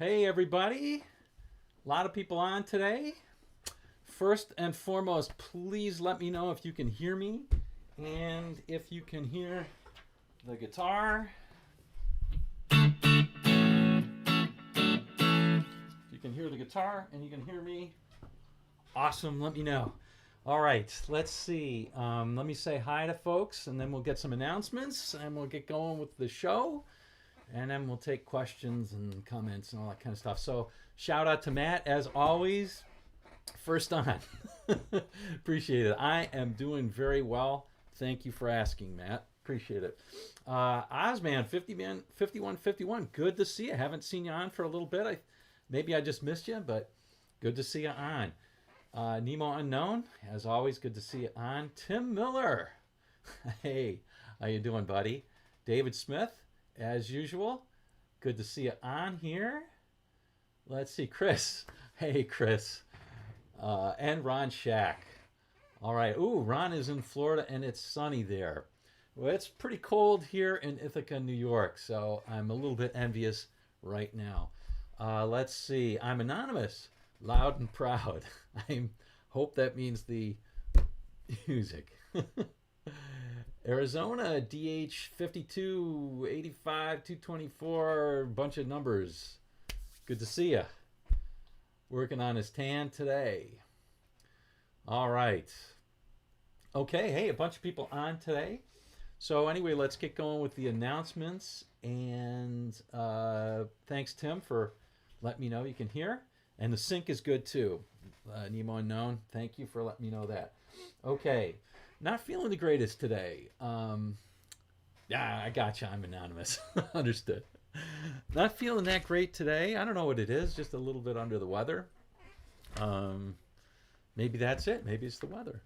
Hey everybody, a lot of people on today. First and foremost, please let me know if you can hear me and if you can hear the guitar. If you can hear the guitar and you can hear me, awesome, let me know. All right, let's see. Let me say hi to folks and then we'll get some announcements and we'll get going with the show. And then we'll take questions and comments and all that kind of stuff. So shout out to Matt, as always, first on. Appreciate it. I am doing very well. Thank you for asking, Matt. Appreciate it. Ozman, 5151. Good to see you. Haven't seen you on for a little bit. Maybe I just missed you, but good to see you on. Nemo Unknown, as always, good to see you on. Tim Miller. Hey, how you doing, buddy? David Smith. As usual, good to see you on here. Let's see, Chris. Hey, Chris. And Ron Shack. All right. Ooh, Ron is in Florida and it's sunny there. Well, it's pretty cold here in Ithaca, New York, so I'm a little bit envious right now. Let's see. I'm anonymous, loud and proud. I hope that means the music. Arizona, DH 52, 85, 224, bunch of numbers. Good to see you. Working on his tan today. All right. Okay, hey, a bunch of people on today. So anyway, let's get going with the announcements. And thanks, Tim, for letting me know you can hear. And the sync is good too. Nemo Unknown, thank you for letting me know that. Okay. Not feeling the greatest today. Yeah, I gotcha. I'm anonymous. Understood. Not feeling that great today. I don't know what it is. Just a little bit under the weather. Maybe that's it. Maybe it's the weather.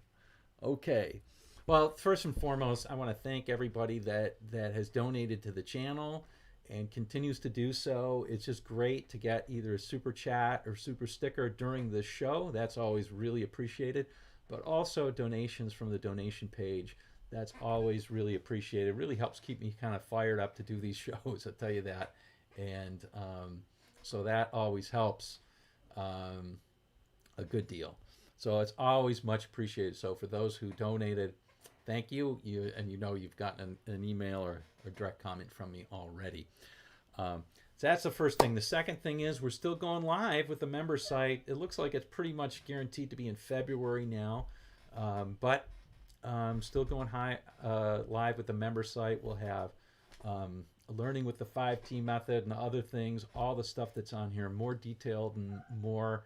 Okay. Well, first and foremost, I want to thank everybody that has donated to the channel and continues to do so. It's just great to get either a super chat or super sticker during the show. That's always really appreciated. But also donations from the donation page. That's always really appreciated. It really helps keep me kind of fired up to do these shows, I'll tell you that. And so that always helps a good deal. So it's always much appreciated. So for those who donated, thank you. And you know you've gotten an email or a direct comment from me already. So that's the first thing. The second thing is we're still going live with the member site. It looks like it's pretty much guaranteed to be in February now, but still going live with the member site. We'll have learning with the 5T method and other things, all the stuff that's on here, more detailed and more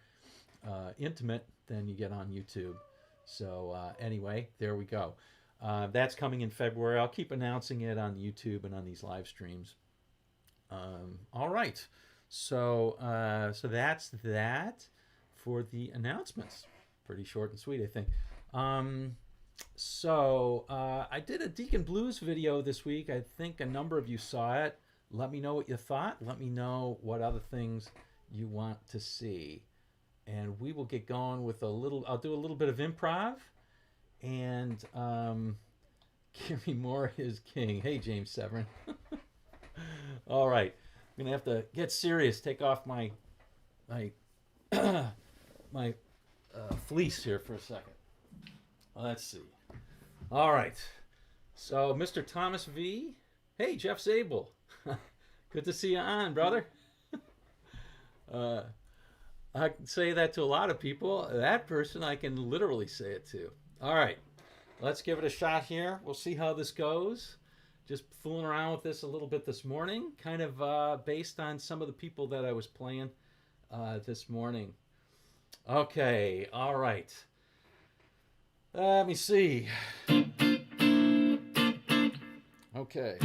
intimate than you get on YouTube. So anyway, there we go. That's coming in February. I'll keep announcing it on YouTube and on these live streams. All right, so that's that for the announcements. Pretty short and sweet, I think. I did a Deacon Blues video this week. I think a number of you saw it. Let me know what you thought. Let me know what other things you want to see. And we will get going with I'll do a little bit of improv. And give me more is king. Hey, James Severin. All right, I'm gonna have to get serious. Take off my fleece here for a second. Let's see. All right. So, Mr. Thomas V. Hey, Jeff Zabel. Good to see you on, brother. I can say that to a lot of people. That person I can literally say it to. All right. Let's give it a shot here. We'll see how this goes. Just fooling around with this a little bit this morning, kind of based on some of the people that I was playing this morning. Okay, all right. Let me see. Okay.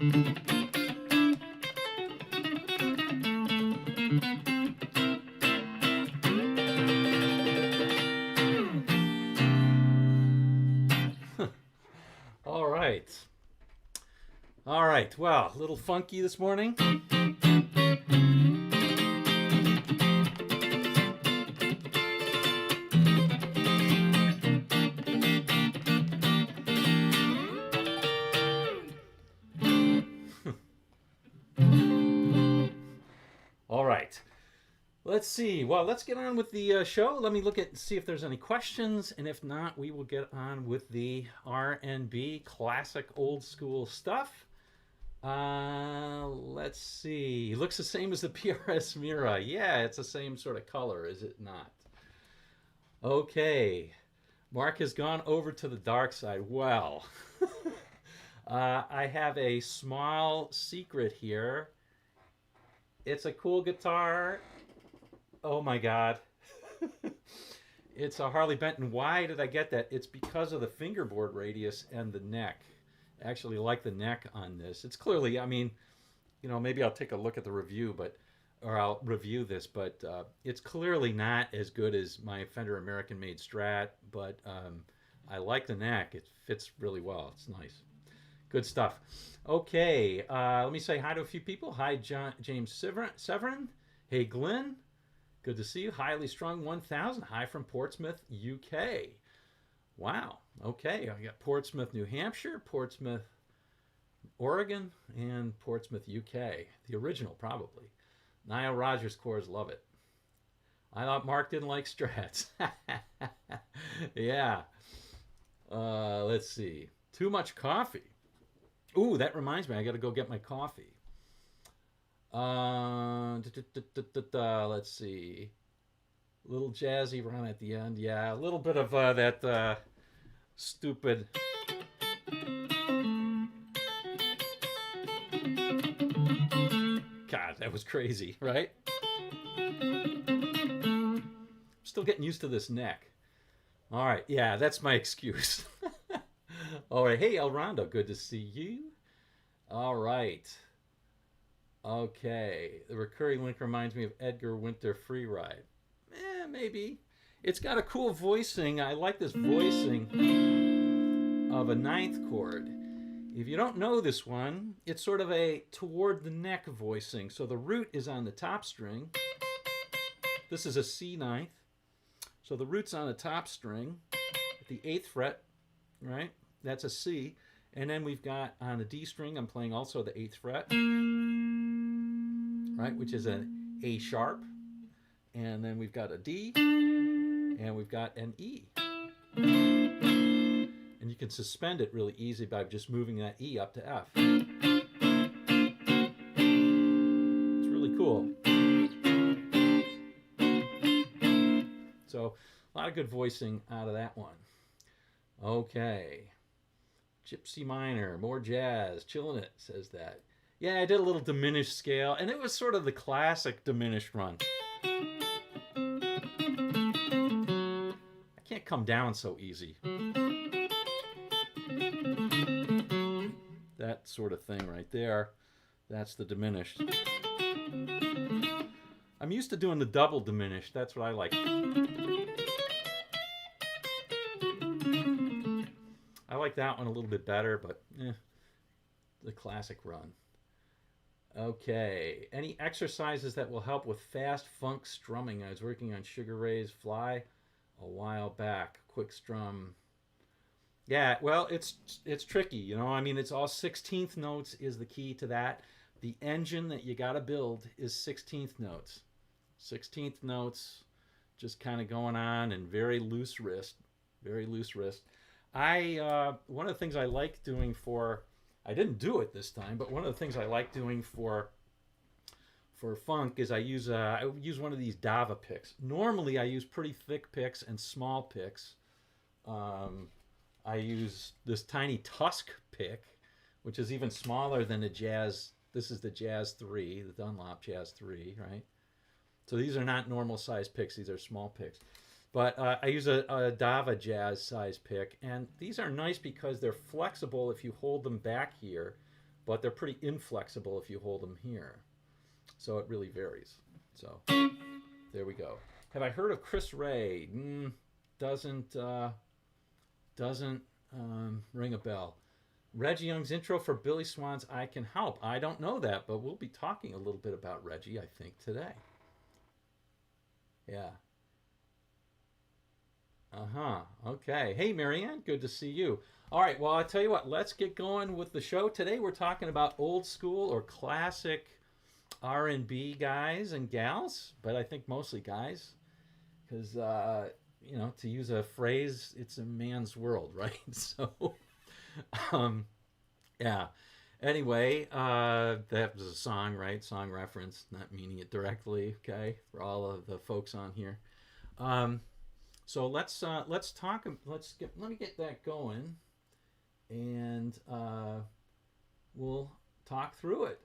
All right. All right. Well, a little funky this morning. All right. Let's see. Well, let's get on with the show. Let me look at see if there's any questions, and if not, we will get on with the R&B classic old school stuff. Let's see. It looks the same as the PRS Mira. Yeah, it's the same sort of color, is it not? Okay. Mark has gone over to the dark side. Well, I have a small secret here. It's a cool guitar. Oh my God. It's a Harley Benton. Why did I get that? It's because of the fingerboard radius and the neck. I actually like the neck on this. It's clearly, I mean, you know, maybe I'll take a look at the review, or I'll review this, but it's clearly not as good as my Fender American Made Strat, but I like the neck. It fits really well. It's nice. Good stuff. Okay, let me say hi to a few people. Hi, James Severin. Hey, Glenn. Good to see you. Highly Strung 1000. Hi from Portsmouth, UK. Wow. Okay, I got Portsmouth, New Hampshire, Portsmouth, Oregon, and Portsmouth, UK. The original, probably. Nile Rodgers cores love it. I thought Mark didn't like Strats. Yeah. Let's see. Too much coffee. Ooh, that reminds me. I got to go get my coffee. Let's see. A little jazzy run at the end. Yeah, a little bit of that stupid. God, that was crazy, right? Still getting used to this neck. All right, yeah, that's my excuse. All right, hey, El Rondo, good to see you. All right. Okay, the recurring link reminds me of Edgar Winter Free Ride. Maybe. It's got a cool voicing. I like this voicing of a ninth chord. If you don't know this one, it's sort of a toward the neck voicing. So the root is on the top string. This is a C ninth. So the root's on the top string at the 8th fret, right? That's a C. And then we've got on the D string, I'm playing also the 8th fret, right, which is an A sharp. And then we've got a D, and we've got an E. And you can suspend it really easy by just moving that E up to F. It's really cool. So a lot of good voicing out of that one. Okay. Gypsy Minor, more jazz, chilling it, says that. Yeah, I did a little diminished scale, and it was sort of the classic diminished run. I can't come down so easy. That sort of thing right there, that's the diminished. I'm used to doing the double diminished, that's what I like. I like that one a little bit better, but the classic run. Okay, any exercises that will help with fast funk strumming? I was working on Sugar Ray's Fly a while back. Quick strum. Yeah, well, it's tricky, you know. I mean, it's all 16th notes is the key to that. The engine that you got to build is 16th notes. 16th notes, just kind of going on, and very loose wrist, very loose wrist. One of the things I like doing I didn't do it this time, but one of the things I like doing for funk is I use one of these Dava picks. Normally I use pretty thick picks and small picks. I use this tiny Tusk pick, which is even smaller than the Jazz. This is the Jazz 3, the Dunlop Jazz 3, right? So these are not normal size picks. These are small picks. But I use a Dava Jazz size pick, and these are nice because they're flexible if you hold them back here but they're pretty inflexible if you hold them here. So it really varies. So there we go. Have I heard of Chris Ray? Doesn't ring a bell. Reggie Young's intro for Billy Swan's I Can Help. I don't know that, but we'll be talking a little bit about Reggie, I think, today. Yeah. Okay. Hey, Marianne, good to see you. All right, well, I tell you what, let's get going with the show. Today we're talking about old school or classic R&B guys and gals, but I think mostly guys, because, to use a phrase, it's a man's world, right? So, yeah. Anyway, that was a song, right? Song reference, not meaning it directly, okay, for all of the folks on here. So let's talk. Let me get that going, and we'll talk through it.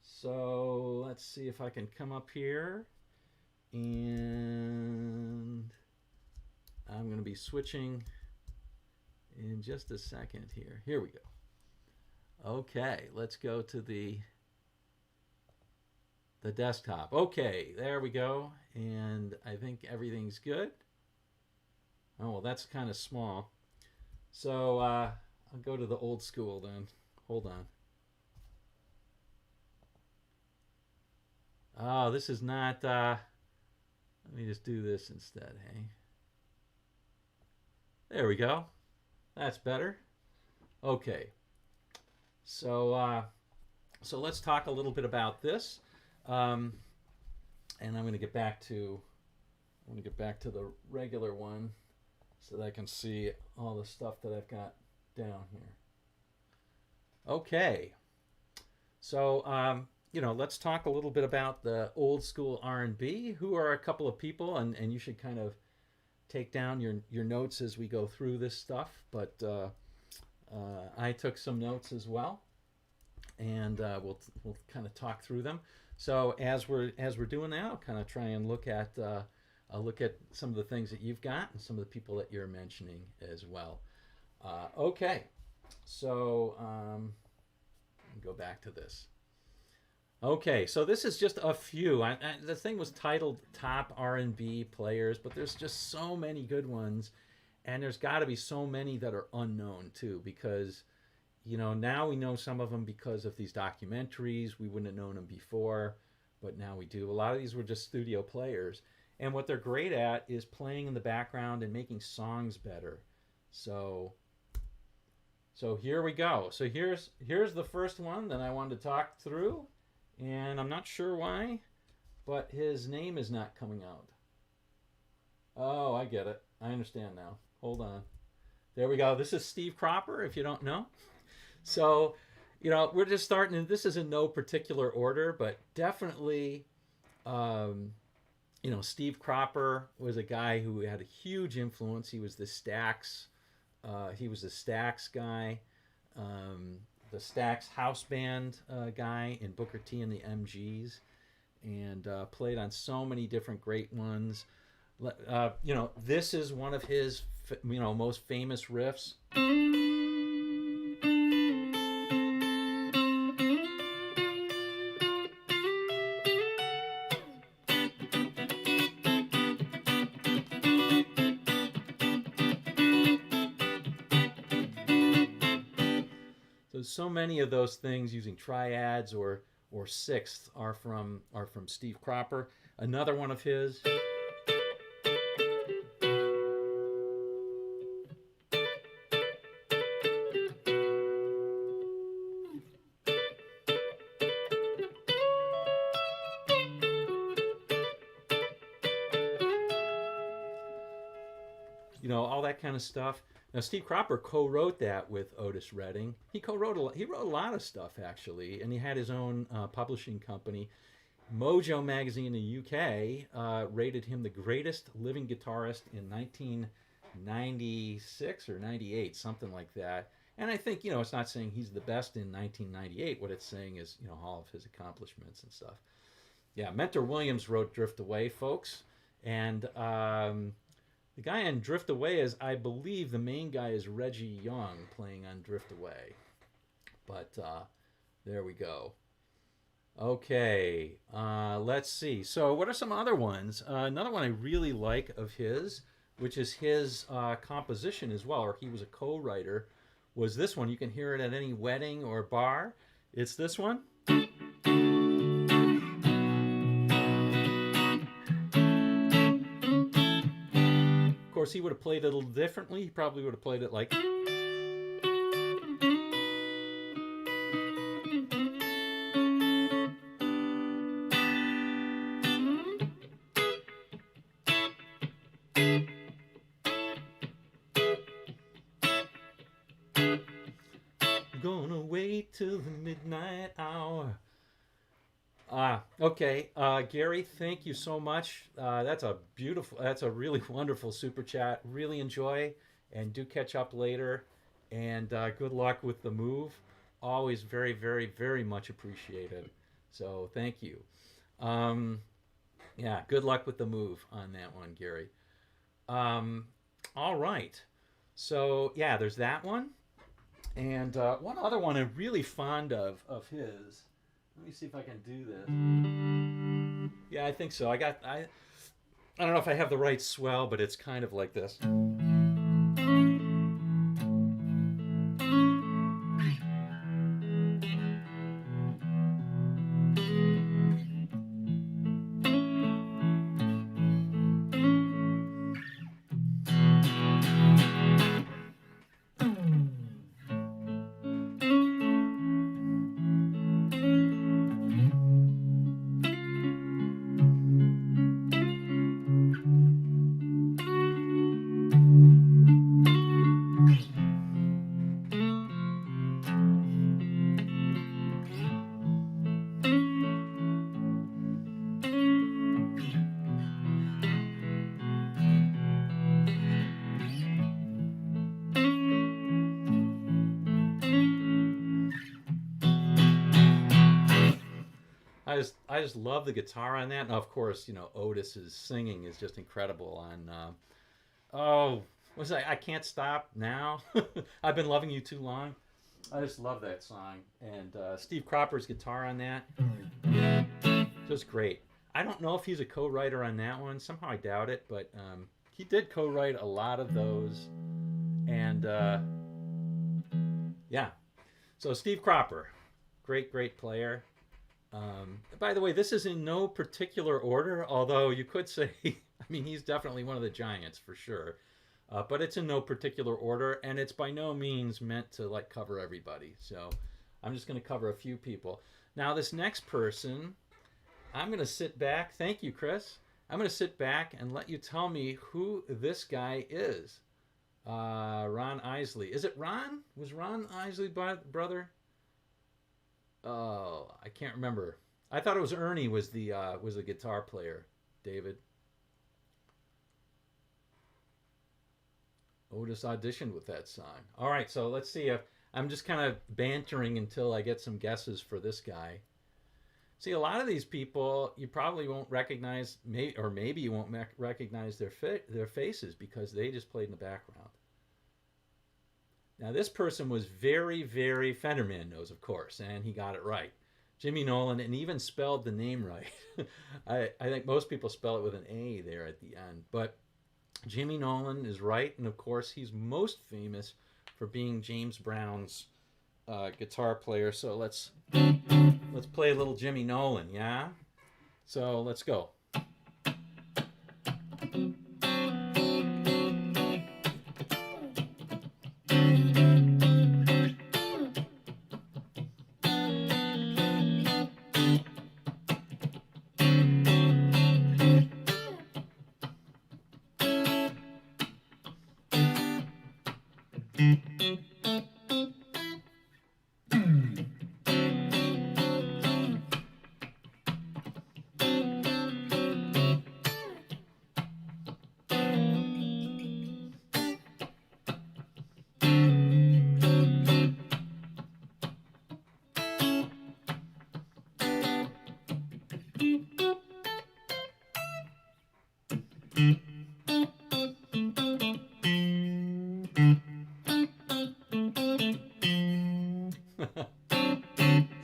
So let's see if I can come up here, and I'm going to be switching in just a second here. Here we go. Okay, let's go to the desktop. Okay, there we go, and I think everything's good. Oh, well, that's kind of small. So I'll go to the old school then. Hold on. Oh, this is not... let me just do this instead, hey? There we go. That's better. Okay. So let's talk a little bit about this. And I'm going to get back to the regular one so that I can see all the stuff that I've got down here. Okay. So let's talk a little bit about the old school R&B. Who are a couple of people, and you should kind of take down your notes as we go through this stuff. But I took some notes as well, and we'll kind of talk through them. So as we're doing that, I'll kind of try and look at some of the things that you've got and some of the people that you're mentioning as well. Okay, so go back to this. Okay, so this is just a few. The thing was titled Top R&B Players, but there's just so many good ones, and there's got to be so many that are unknown too, because now we know some of them because of these documentaries. We wouldn't have known them before, but now we do. A lot of these were just studio players, and what they're great at is playing in the background and making songs better. So here we go. So here's the first one that I wanted to talk through. And I'm not sure why, but his name is not coming out. Oh, I get it. I understand now. Hold on. There we go. This is Steve Cropper, if you don't know. So, we're just starting, and this is in no particular order, but definitely, Steve Cropper was a guy who had a huge influence. He was the Stax guy. The Stax house band guy in Booker T and the MGs, and played on so many different great ones. This is one of his most famous riffs. So many of those things using triads or sixths are from Steve Cropper. Another one of his. All that kind of stuff. Now, Steve Cropper co-wrote that with Otis Redding. He wrote a lot of stuff, actually, and he had his own publishing company. Mojo magazine in the UK rated him the greatest living guitarist in 1996 or 98, something like that. And I think, it's not saying he's the best in 1998. What it's saying is, all of his accomplishments and stuff. Yeah, Mentor Williams wrote Drift Away, folks. And the guy on Drift Away is, I believe, the main guy is Reggie Young playing on Drift Away. But There we go. Okay, let's see. So, what are some other ones? Another one I really like of his, which is his composition as well, or he was a co-writer, was this one. You can hear it at any wedding or bar. It's this one. Of course, he would have played it a little differently. He probably would have played it like. Gonna wait till the midnight hour. Okay. Gary, thank you so much. That's a really wonderful super chat. Really enjoy, and do catch up later. And good luck with the move. Always very, very, very much appreciated. So thank you. Yeah, good luck with the move on that one, Gary. All right. So yeah, there's that one. And one other one I'm really fond of his. Let me see if I can do this. Yeah, I think so. I don't know if I have the right swell, but it's kind of like this. I just love the guitar on that. And of course, Otis's singing is just incredible on I Can't Stop Now. I've Been Loving You Too Long. I just love that song. And Steve Cropper's guitar on that, just great. I don't know if he's a co-writer on that one. Somehow I doubt it, but he did co-write a lot of those. And yeah, so Steve Cropper, great player. By the way, this is in no particular order, although you could say, he's definitely one of the giants for sure. But it's in no particular order, and it's by no means meant to cover everybody. So I'm just going to cover a few people. Now, this next person, I'm going to sit back. Thank you, Chris. I'm going to sit back and let you tell me who this guy is. Ron Isley. Is it Ron? Was Ron Isley brother? Oh, I can't remember. I thought it was Ernie was the guitar player. David. Otis auditioned with that song. All right, so let's see if I'm just kind of bantering until I get some guesses for this guy. See, a lot of these people you probably won't recognize, maybe you won't recognize their faces because they just played in the background. Now, this person was very, very Fenderman knows, of course, and he got it right. Jimmy Nolen, and even spelled the name right. I think most people spell it with an A there at the end, but Jimmy Nolen is right, and of course, he's most famous for being James Brown's guitar player. So let's play a little Jimmy Nolen, yeah? So let's go.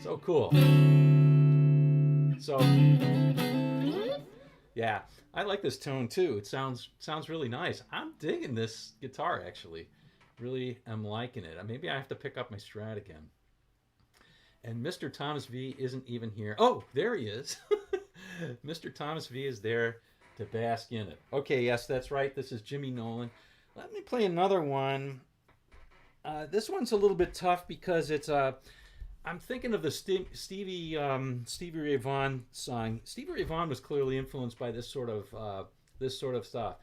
So cool. So yeah, I like this tone too. It sounds really nice. I'm digging this guitar actually. Really am liking it. Maybe I have to pick up my Strat again. And Mr. Thomas V isn't even here. Oh, there he is. Mr. Thomas V is there to bask in it. Okay, yes, that's right. This is Jimmy Nolen. Let me play another one. This one's a little bit tough because it's I'm thinking of the Stevie Ray Vaughan song. Stevie Ray Vaughan was clearly influenced by this sort of stuff.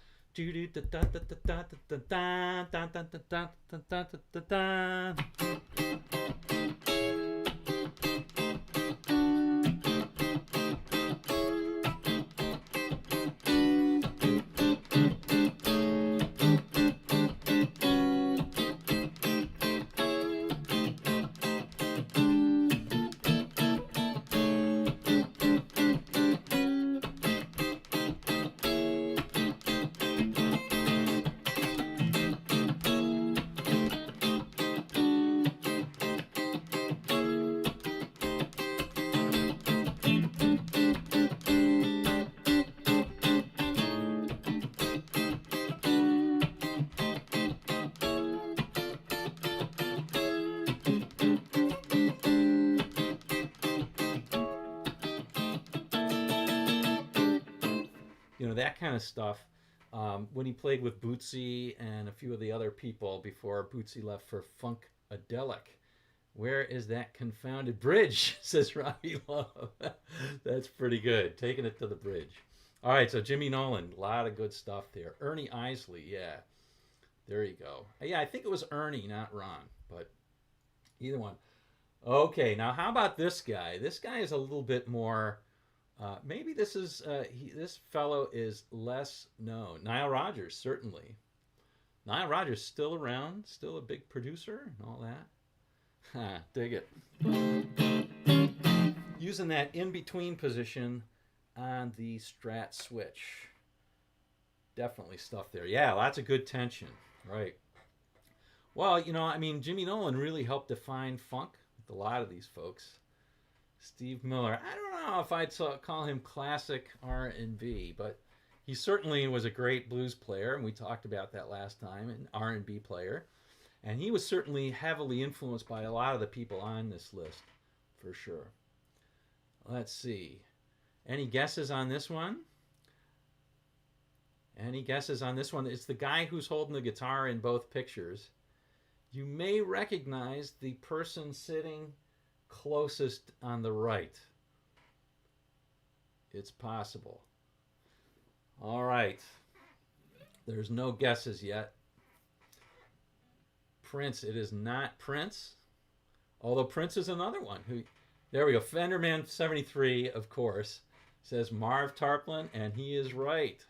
That kind of stuff. When he played with Bootsy and a few of the other people before Bootsy left for Funkadelic. Where is that confounded bridge? Says Robbie Love. That's pretty good. Taking it to the bridge. All right, so Jimmy Nolen, a lot of good stuff there. Ernie Isley, yeah. There you go. Yeah, I think it was Ernie, not Ron, but either one. Okay, now how about this guy? This guy is a little bit more. Maybe this is this fellow is less known. Nile Rodgers, certainly. Nile Rodgers still around, still a big producer and all that. Ha, dig it. Using that in-between position on the Strat switch. Definitely stuff there. Yeah, lots of good tension. Right. Well, Jimmy Nolen really helped define funk with a lot of these folks. Steve Miller. I don't know if I'd call him classic R&B, but he certainly was a great blues player, and we talked about that last time, an R&B player. And he was certainly heavily influenced by a lot of the people on this list, for sure. Let's see. Any guesses on this one? Any guesses on this one? It's the guy who's holding the guitar in both pictures. You may recognize the person sitting closest on the right. It's possible. All right. There's no guesses yet. Prince. It is not Prince. Although Prince is another one. There we go. Fenderman 73, of course, says Marv Tarplin, and he is right.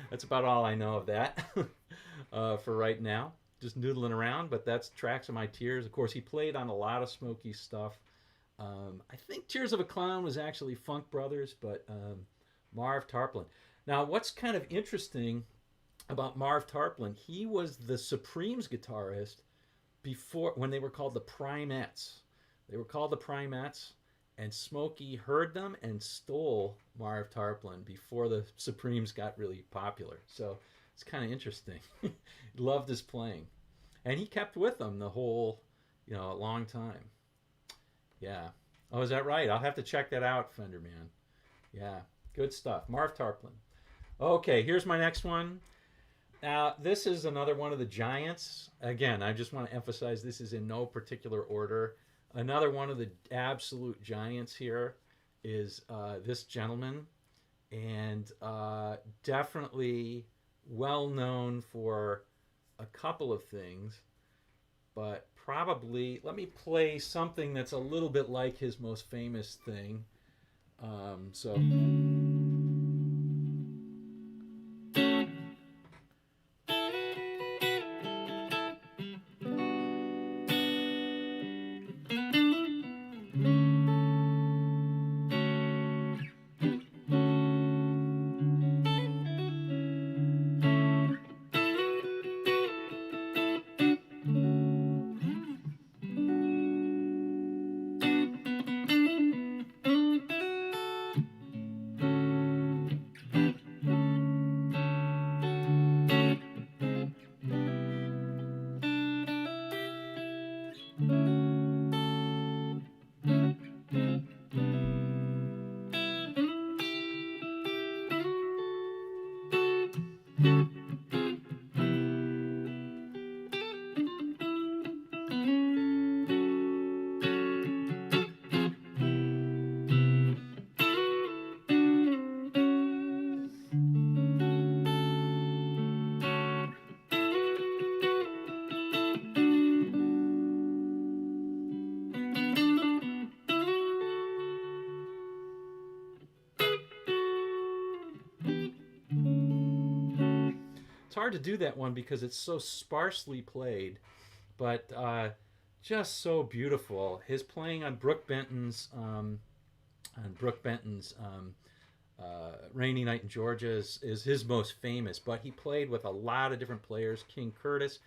That's about all I know of that for right now. Just noodling around, but that's Tracks of My Tears. Of course, he played on a lot of Smokey stuff. I think Tears of a Clown was actually Funk Brothers, but Marv Tarplin. Now, what's kind of interesting about Marv Tarplin, he was the Supremes guitarist before, when they were called the Primettes. They were called the Primettes, and Smokey heard them and stole Marv Tarplin before the Supremes got really popular. So it's kind of interesting. He loved his playing. And he kept with them the whole, a long time. Yeah. Oh, is that right? I'll have to check that out, Fenderman. Yeah, good stuff. Marv Tarplin. Okay, here's my next one. Now, this is another one of the giants. Again, I just want to emphasize this is in no particular order. Another one of the absolute giants here is this gentleman, and definitely well known for a couple of things, but probably, let me play something that's a little bit like his most famous thing. So it's hard to do that one because it's so sparsely played, but just so beautiful. His playing on Brooke Benton's Rainy Night in Georgia is his most famous, but he played with a lot of different players. King Curtis,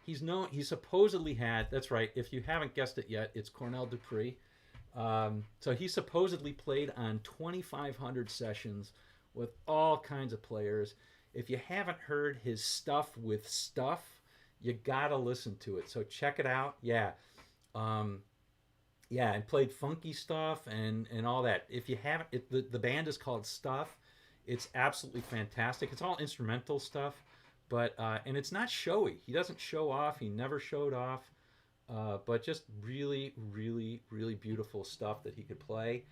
he supposedly had, that's right, if you haven't guessed it yet, it's Cornell Dupree. So he supposedly played on 2,500 sessions with all kinds of players. If you haven't heard his stuff with stuff, you gotta listen to it. So check it out. Yeah. Yeah, and played funky stuff and all that. If you haven't, the band is called Stuff. It's absolutely fantastic. It's all instrumental stuff, but and it's not showy. He doesn't show off. He never showed off, but just really, really, really beautiful stuff that he could play,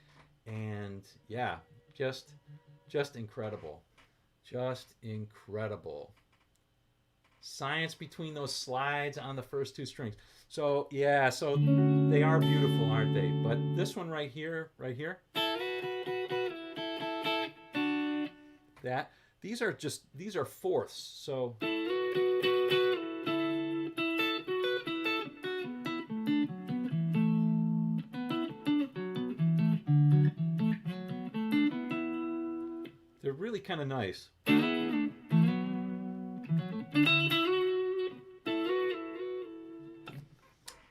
and yeah, just incredible, just incredible. Science between those slides on the first two strings. So yeah, so they are beautiful, aren't they? But this one right here, that these are fourths. So they're really kind of nice.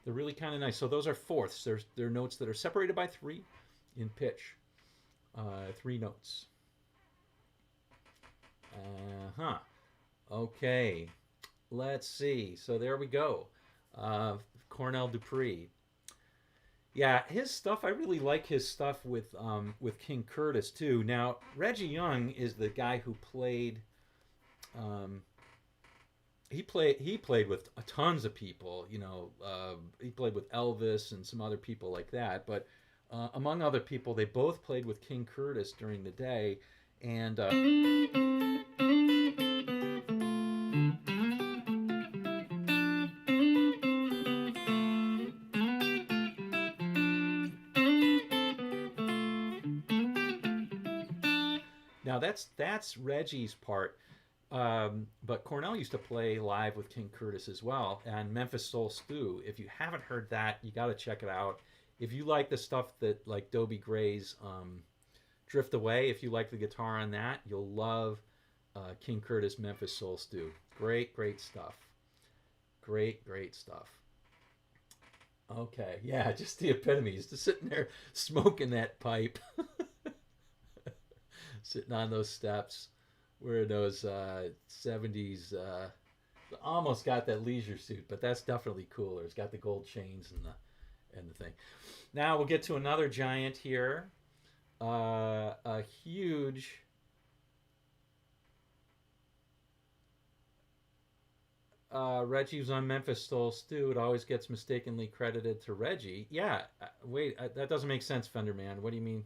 They're really kind of nice. So those are fourths. They're notes that are separated by three in pitch. Three notes. Uh-huh. Okay. Let's see. So there we go. Cornell Dupree. Yeah, his stuff. I really like his stuff with King Curtis too. Now Reggie Young is the guy who played. He played with tons of people. You know, he played with Elvis and some other people like that. But among other people, they both played with King Curtis during the day, and. Now that's Reggie's part, but Cornell used to play live with King Curtis as well, and Memphis Soul Stew. If you haven't heard that, you got to check it out. If you like the stuff that like Dobie Gray's Drift Away, if you like the guitar on that, you'll love King Curtis Memphis Soul Stew. Great, great stuff. Great, great stuff. Okay, yeah, just the epitome. He's just sitting there smoking that pipe. Sitting on those steps, wearing those 70s. Almost got that leisure suit, but that's definitely cooler. It's got the gold chains and the thing. Now we'll get to another giant here. A huge. Reggie was on Memphis Soul Stew. It always gets mistakenly credited to Reggie. Yeah, wait, that doesn't make sense, Fender Man. What do you mean?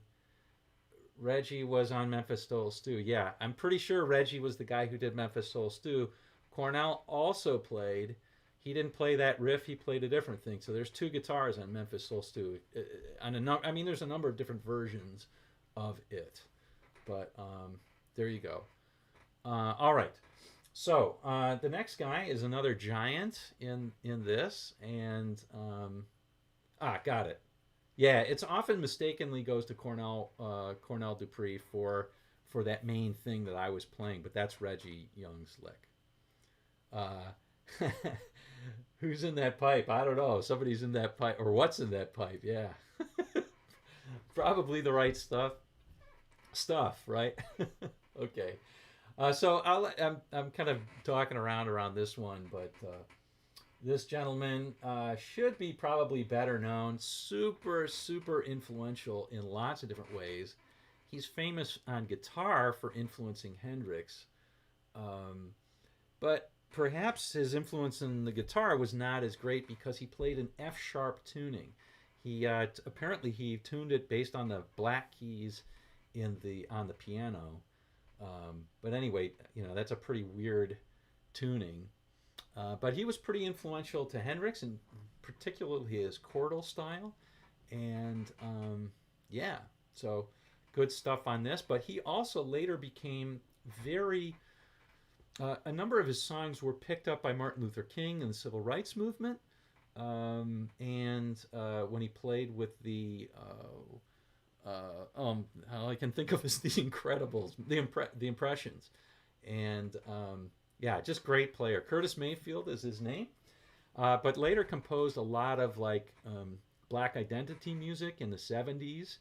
Reggie was on Memphis Soul Stew. Yeah, I'm pretty sure Reggie was the guy who did Memphis Soul Stew. Cornell also played. he didn't play that riff. He played a different thing. So there's two guitars on Memphis Soul Stew. I mean, there's a number of different versions of it, but there you go. All right. So the next guy is another giant in this, and got it. Yeah, it's often mistakenly goes to Cornell DUPREE for that main thing that I was playing, but that's Reggie Young's lick. Who's in that pipe? I don't know. Somebody's in that pipe, or what's in that pipe? Yeah, probably the right stuff. Right? Okay. So I'm kind of talking around this one, but this gentleman should be probably better known. Super influential in lots of different ways. He's famous on guitar for influencing Hendrix, but perhaps his influence in the guitar was not as great because he played an F sharp tuning. He apparently he tuned it based on the black keys on the piano. But anyway, that's a pretty weird tuning. But he was pretty influential to Hendrix, and particularly his chordal style. And yeah, so good stuff on this. But he also later became very... a number of his songs were picked up by Martin Luther King and the Civil Rights Movement. And when he played with the... all I can think of is the Incredibles, the Impressions, and yeah, just great player. Curtis Mayfield is his name, but later composed a lot of like Black Identity music in the '70s.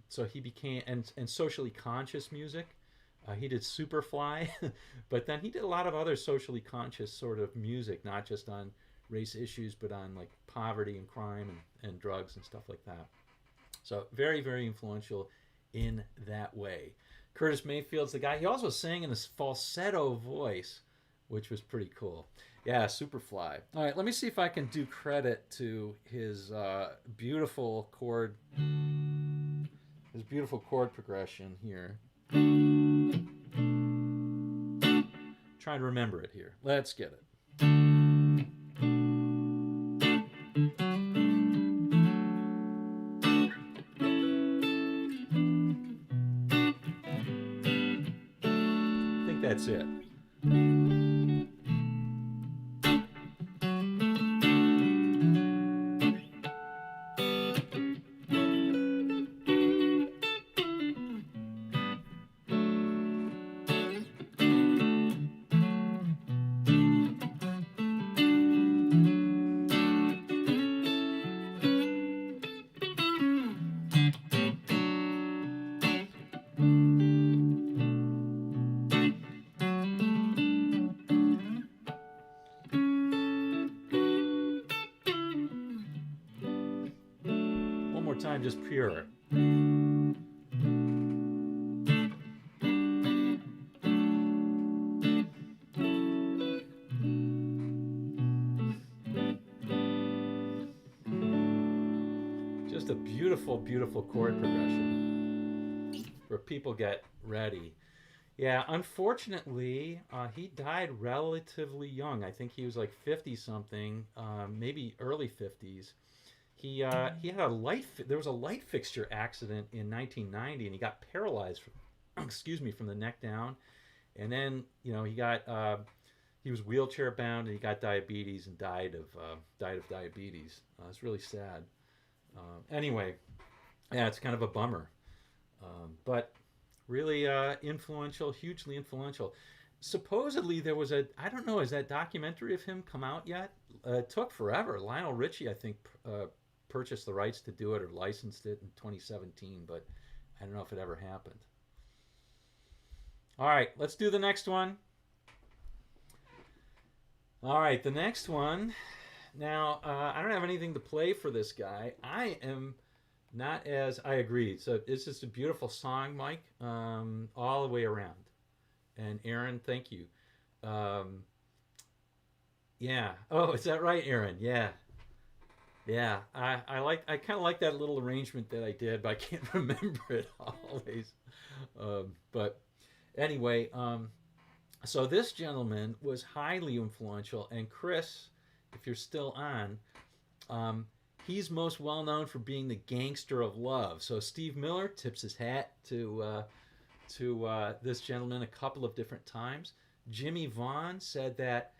So he became and socially conscious music. He did Superfly, but then he did a lot of other socially conscious sort of music, not just on race issues, but on like poverty and crime and drugs and stuff like that. So very influential in that way. Curtis Mayfield's the guy. He also sang in this falsetto voice, which was pretty cool. Yeah, Superfly. All right, let me see if I can do credit to his beautiful chord progression here. Trying to remember it here. Let's get it. That's it. Time just pure. Just a beautiful chord progression where people get ready. Yeah, unfortunately, he died relatively young. I think he was like 50 something, maybe early 50s. He had there was a light fixture accident in 1990, and he got paralyzed from the neck down, and then he was wheelchair bound, and he got diabetes and died of diabetes. It's really sad. Anyway, yeah, it's kind of a bummer, but really influential, hugely influential. Supposedly there was I don't know, has that documentary of him come out yet? It took forever. Lionel Richie, I think, purchased the rights to do it or licensed it in 2017, but I don't know if it ever happened. All right, let's do the next one. All right, the next one. Now, I don't have anything to play for this guy. I am not as... I agree. So it's just a beautiful song, Mike, all the way around. And Aaron, thank you. Yeah. Oh, is that right, Aaron? Yeah. Yeah, I kind of like that little arrangement that I did, but I can't remember it always. But anyway, So this gentleman was highly influential, and Chris, if you're still on, um, he's most well known for being the gangster of love. So Steve Miller tips his hat to this gentleman a couple of different times. Jimmy Vaughn said that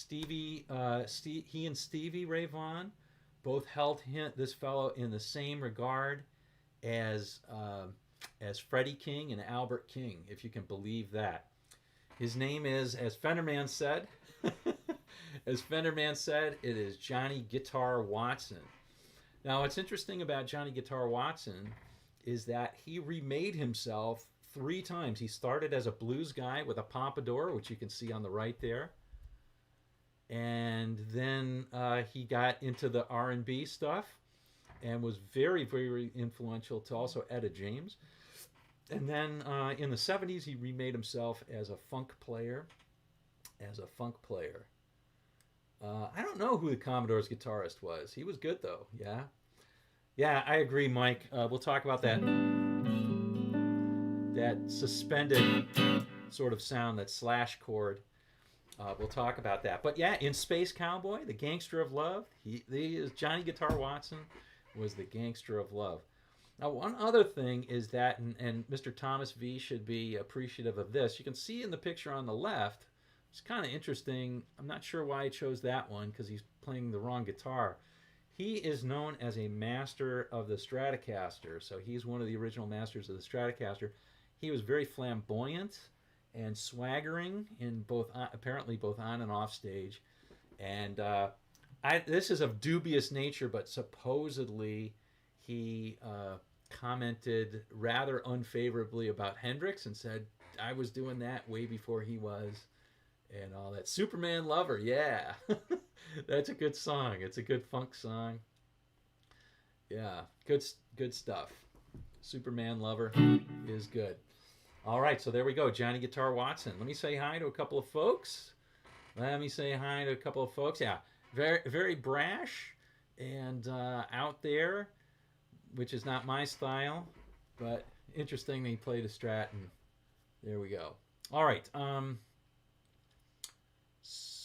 he and Stevie Ray Vaughan both held this fellow in the same regard as Freddie King and Albert King, if you can believe that. His name is, as Fenderman said, it is Johnny Guitar Watson. Now, what's interesting about Johnny Guitar Watson is that he remade himself 3 times. He started as a blues guy with a pompadour, which you can see on the right there, and then he got into the R&B stuff and was very, very influential to also Etta James. And then in the 70s, he remade himself as a funk player. I don't know who the Commodore's guitarist was. He was good, though. Yeah, I agree, Mike. We'll talk about that suspended sort of sound, that slash chord. We'll talk about that. But yeah, in Space Cowboy, the gangster of love, he is Johnny Guitar Watson was the gangster of love. Now, one other thing is that, and Mr. Thomas V should be appreciative of this. You can see in the picture on the left, it's kind of interesting. I'm not sure why I chose that one because he's playing the wrong guitar. He is known as a master of the Stratocaster, so he's one of the original masters of the Stratocaster. He was very flamboyant and swaggering in both, apparently both on and off stage. And this is of dubious nature, but supposedly he commented rather unfavorably about Hendrix and said, I was doing that way before he was, and all that. Superman Lover, yeah. That's a good song. It's a good funk song. Yeah, good stuff. Superman Lover is good. All right, so there we go. Johnny Guitar Watson. Let me say hi to a couple of folks. Yeah, very, very brash and out there, which is not my style, but interesting that he played a Strat, and there we go. All right.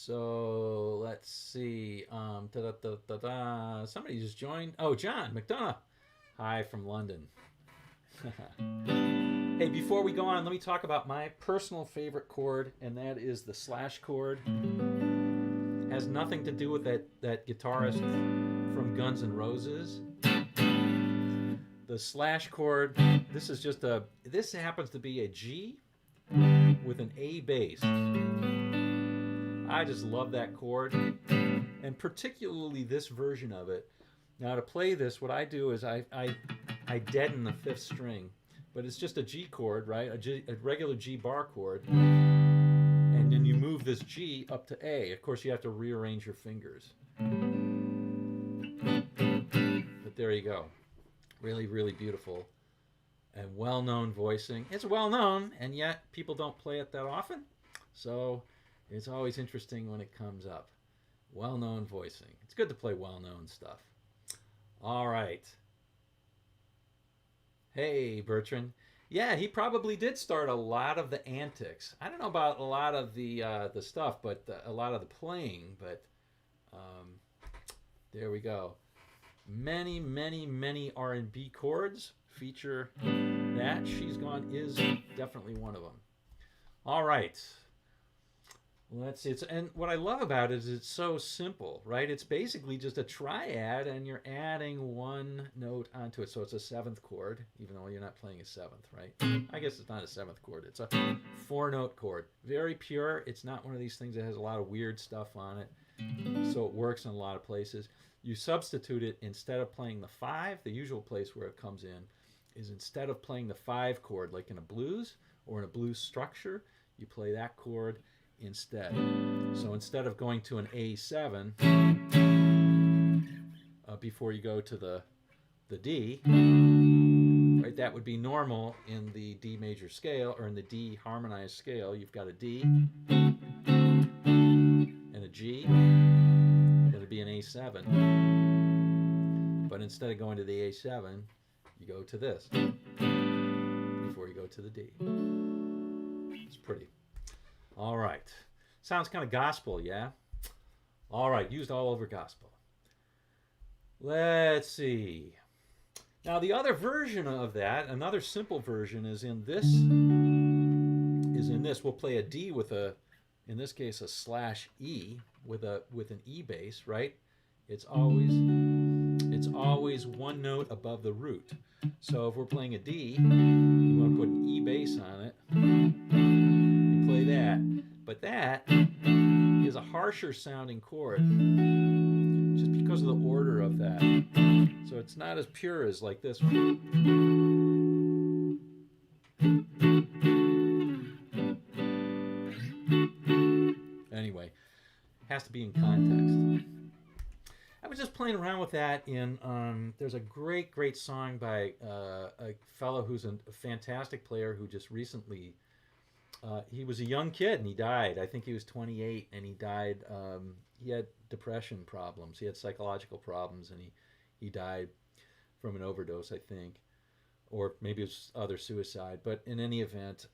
So let's see. Somebody just joined. Oh, John McDonough. Hi from London. Hey, before we go on, let me talk about my personal favorite chord, and that is the slash chord. Has nothing to do with that guitarist from Guns N' Roses. The slash chord, this happens to be a G with an A bass. I just love that chord, and particularly this version of it. Now, to play this, what I do is I deaden the 5th string, but it's just a G chord, right? A regular G bar chord, and then you move this G up to A. Of course, you have to rearrange your fingers, but there you go. Really, really beautiful and well-known voicing. It's well-known, and yet people don't play it that often, so it's always interesting when it comes up. Well-known voicing. It's good to play well-known stuff. All right. Hey, Bertrand. Yeah, he probably did start a lot of the antics. I don't know about a lot of the stuff, but a lot of the playing. But there we go. Many, many, many R&B chords feature that. She's Gone is definitely one of them. All right. Let's see. And what I love about it is it's so simple, right? It's basically just a triad, and you're adding one note onto it. So it's a 7th chord, even though you're not playing a 7th, right? I guess it's not a 7th chord. It's a 4-note chord. Very pure. It's not one of these things that has a lot of weird stuff on it. So it works in a lot of places. You substitute it, instead of playing the 5, the usual place where it comes in is, instead of playing the 5 chord like in a blues or in a blues structure, you play that chord instead. So instead of going to an A7 before you go to the D, right? That would be normal in the D major scale, or in the D harmonized scale. You've got a D and a G. It'll be an A7. But instead of going to the A7, you go to this before you go to the D. It's pretty. All right. Sounds kind of gospel, yeah? All right, used all over gospel. Let's see. Now the other version of that, another simple version is in this. We'll play a D with a, in this case, a slash E with an E bass, right? It's always one note above the root. So if we're playing a D, you want to put an E bass on it. You play that, but that is a harsher sounding chord, just because of the order of that. So it's not as pure as like this one. Anyway, has to be in context. I was just playing around with that in, there's a great song by a fellow who's a fantastic player who just recently, he was a young kid and he died. I think he was 28 and he died. He had depression problems. He had psychological problems and he died from an overdose, I think. Or maybe it was other suicide. But in any event,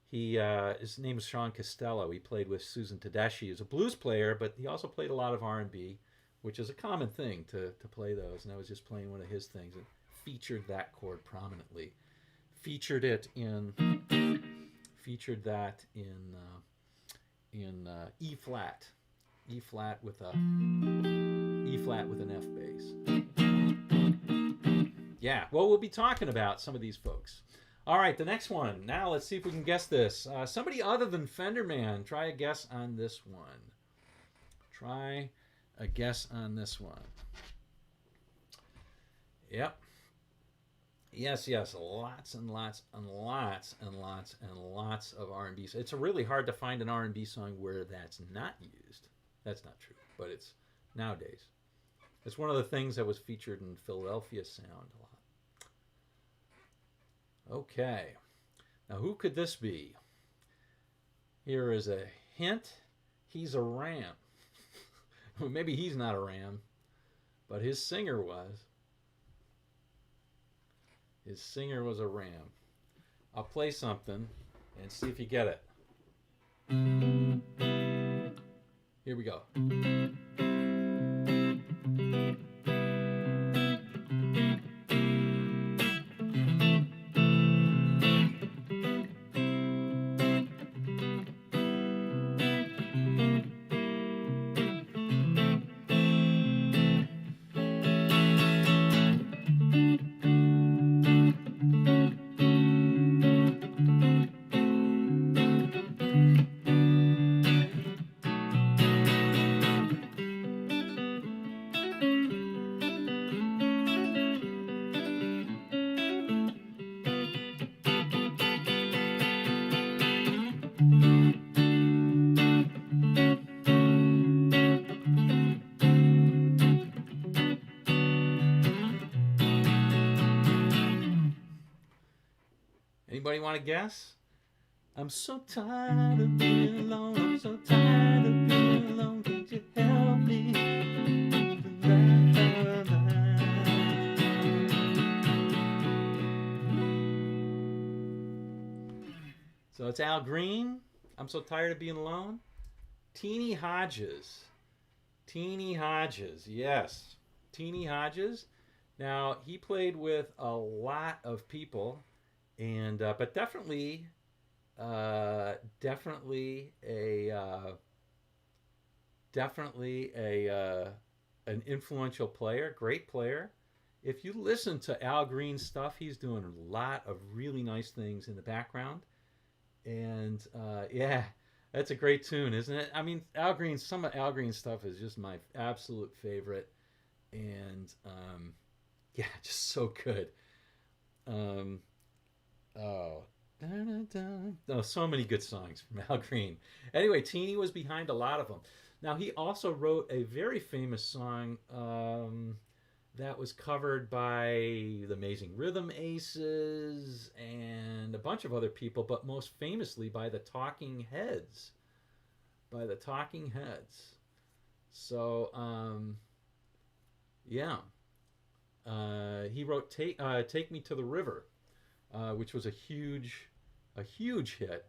his name is Sean Costello. He played with Susan Tedeschi. He was a blues player, but he also played a lot of R&B, which is a common thing to play those. And I was just playing one of his things that featured that chord prominently. Featured that in E flat with an F bass. Yeah, well, we'll be talking about some of these folks. All right, the next one. Now let's see if we can guess this. Somebody other than Fenderman, try a guess on this one. Try a guess on this one. Yep. Yes, lots and lots and lots and lots and lots of R&B. It's really hard to find an R&B song where that's not used. That's not true, but it's nowadays. It's one of the things that was featured in Philadelphia Sound a lot. Okay, now who could this be? Here is a hint. He's a ram. Well, maybe he's not a ram, but his singer was. His singer was a ram. I'll play something and see if you get it. Here we go. Anybody want to guess? I'm so tired of being alone. I'm so tired of being alone. Can't you help me? So it's Al Green. I'm so tired of being alone. TEENIE HODGES. TEENIE HODGES. Yes. TEENIE HODGES. Now, he played with a lot of people. And but definitely a an influential player, great player. If you listen to Al Green's stuff, he's doing a lot of really nice things in the background. And yeah, that's a great tune, isn't it? I mean, some of Al Green's stuff is just my absolute favorite, and yeah, just so good. Oh, oh, so many good songs from Al Green. Anyway, TEENIE was behind a lot of them. Now, he also wrote a very famous song that was covered by the Amazing Rhythm Aces and a bunch of other people, but most famously by the Talking Heads. By the Talking Heads. So, yeah. He wrote Take Me to the River. Which was a huge hit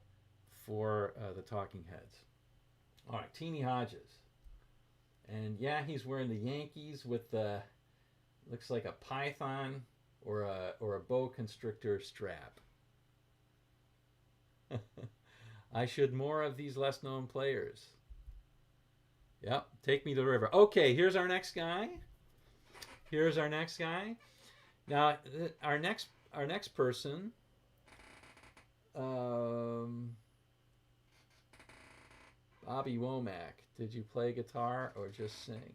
for the Talking Heads. All right, Teenie Hodges. And yeah, he's wearing the Yankees with the, looks like a python or a boa constrictor strap. I should more of these less known players. Yep, take me to the river. Okay, here's our next guy. Here's our next guy. Now, our next person. Bobby Womack. Did you play guitar or just sing?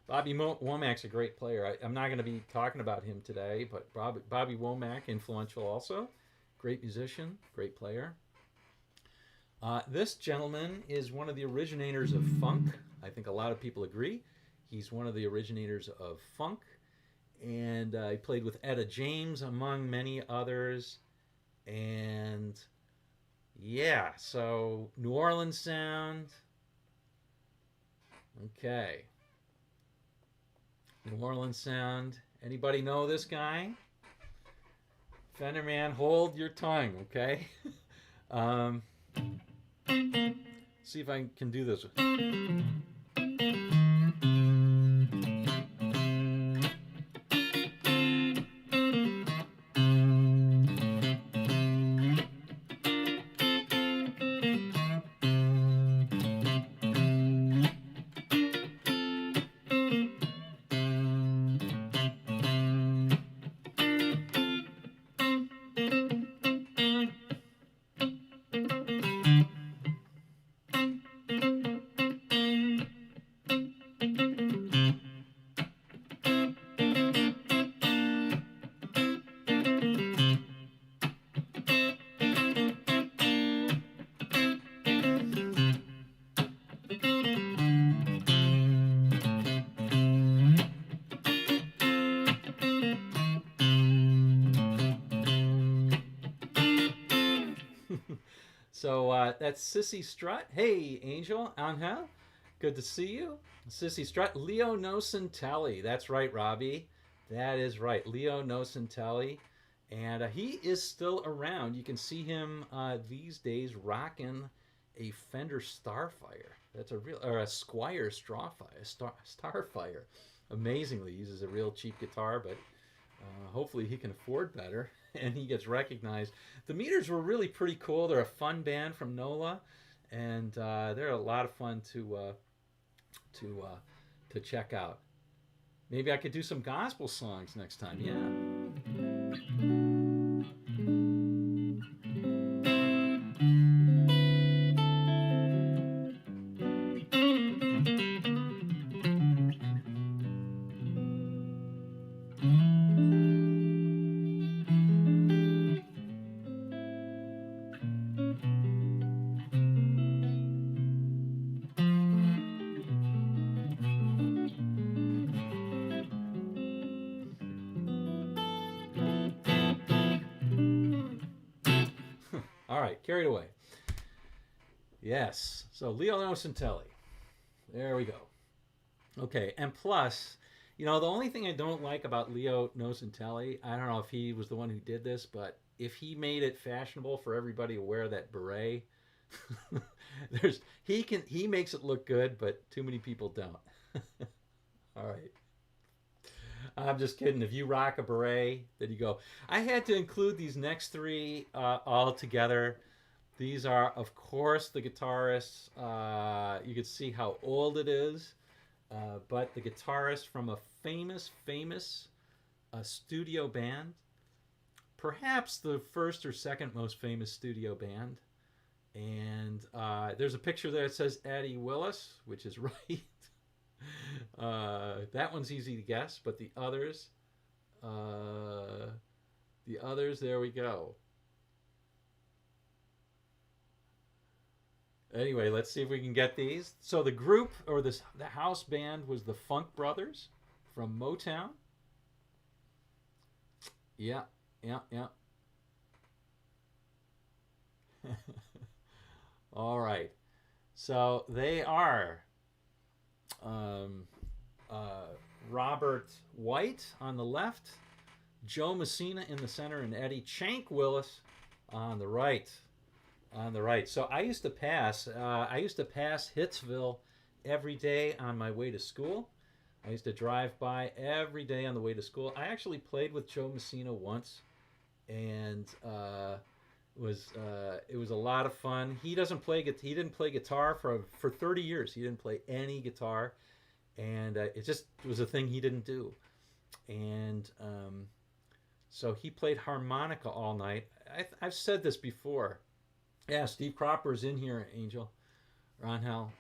Bobby Womack's a great player. I'm not going to be talking about him today, but Bobby Womack, influential also. Great musician, great player. This gentleman is one of the originators of funk. I think a lot of people agree. He's one of the originators of funk. And he played with Etta James, among many others. And yeah, so New Orleans sound. Okay. New Orleans sound. Anybody know this guy? Fenderman, hold your tongue, okay? See if I can do this. So that's Sissy Strut. Hey, Angel, Angel, good to see you. Sissy Strut, Leo Nocentelli. That's right, Robbie. That is right, Leo Nocentelli. And he is still around. You can see him these days rocking a Fender Starfire. That's a real, or a Squier Starfire. Amazingly, he uses a real cheap guitar, but hopefully he can afford better and he gets recognized. The Meters were really pretty cool. They're a fun band from NOLA, and they're a lot of fun to check out. Maybe I could do some gospel songs next time. Yeah. All right, carried away. Yes, so Leo Nocentelli. There we go. Okay, and plus, you know, the only thing I don't like about Leo Nocentelli, I don't know if he was the one who did this, but if he made it fashionable for everybody to wear that beret, he makes it look good, but too many people don't. All right. I'm just kidding. If you rock a beret, then you go. I had to include these next three all together. These are, of course, the guitarists. You can see how old it is. But the guitarist from a famous studio band. Perhaps the first or second most famous studio band. And there's a picture there that says Eddie Willis, which is right. That one's easy to guess, but the others, there we go. Anyway, let's see if we can get these. So the group, or the house band, was the Funk Brothers from Motown. Yeah. All right. So they are Robert White on the left, Joe Messina in the center, and Eddie Chank Willis on the right. on the right. So I used to pass. I used to pass Hitsville every day on my way to school. I used to drive by every day on the way to school. I actually played with Joe Messina once, and it was a lot of fun. He didn't play guitar for 30 years. He didn't play any guitar, and it just was a thing he didn't do. And so he played harmonica all night. I've said this before. Yeah, Steve Cropper's in here, Angel. Ron Hell.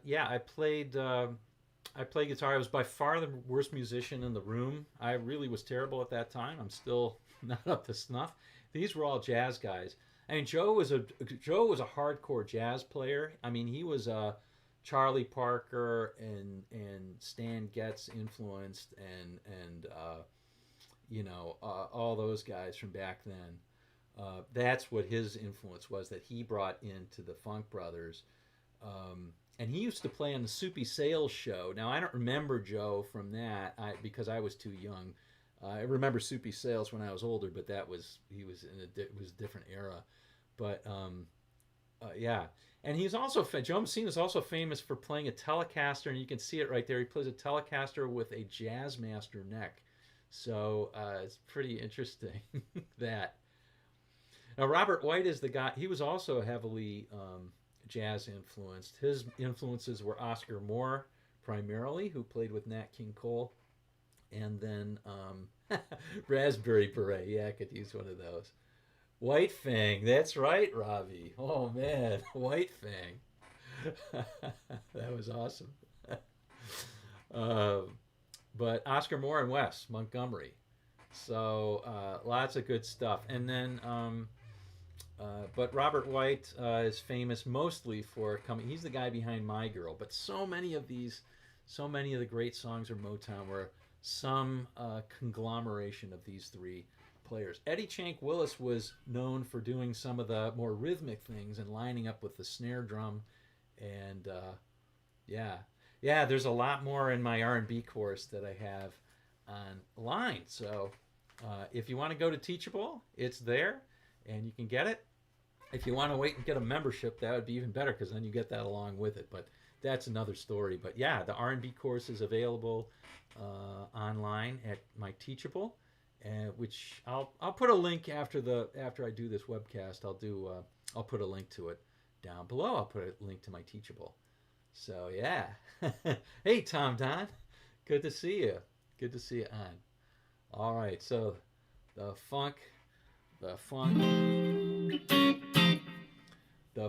Yeah, I played guitar. I was by far the worst musician in the room. I really was terrible at that time. I'm still not up to snuff. These were all jazz guys. I mean, Joe was a hardcore jazz player. I mean, he was Charlie Parker and Stan Getz influenced, and all those guys from back then. That's what his influence was that he brought into the Funk Brothers. And he used to play on the Soupy Sales show. Now I don't remember Joe from that because I was too young. I remember Soupy Sales when I was older, but he was it was a different era. But yeah, and he's also Joe Messina is also famous for playing a Telecaster, and you can see it right there. He plays a Telecaster with a Jazzmaster neck, so it's pretty interesting that. Now Robert White is the guy. He was also heavily jazz influenced. His influences were Oscar Moore primarily, who played with Nat King Cole, and then Raspberry Beret. Yeah, I could use one of those. White Fang. That's right, Robbie. Oh man, White Fang. That was awesome. uh, but Oscar Moore and Wes Montgomery. So lots of good stuff. And then but Robert White is famous mostly for coming. He's the guy behind My Girl. But so many of the great songs are Motown were some conglomeration of these three players. Eddie Chank Willis was known for doing some of the more rhythmic things and lining up with the snare drum, and yeah. There's a lot more in my R&B course that I have online. So if you want to go to Teachable, it's there, and you can get it. If you want to wait and get a membership, that would be even better because then you get that along with it. But that's another story. But yeah, the R&B course is available online at my Teachable, which I'll put a link after I do this webcast. I'll put a link to it down below. I'll put a link to my Teachable. So yeah, hey Tom Don, good to see you. Good to see you on. All right, so the funk, the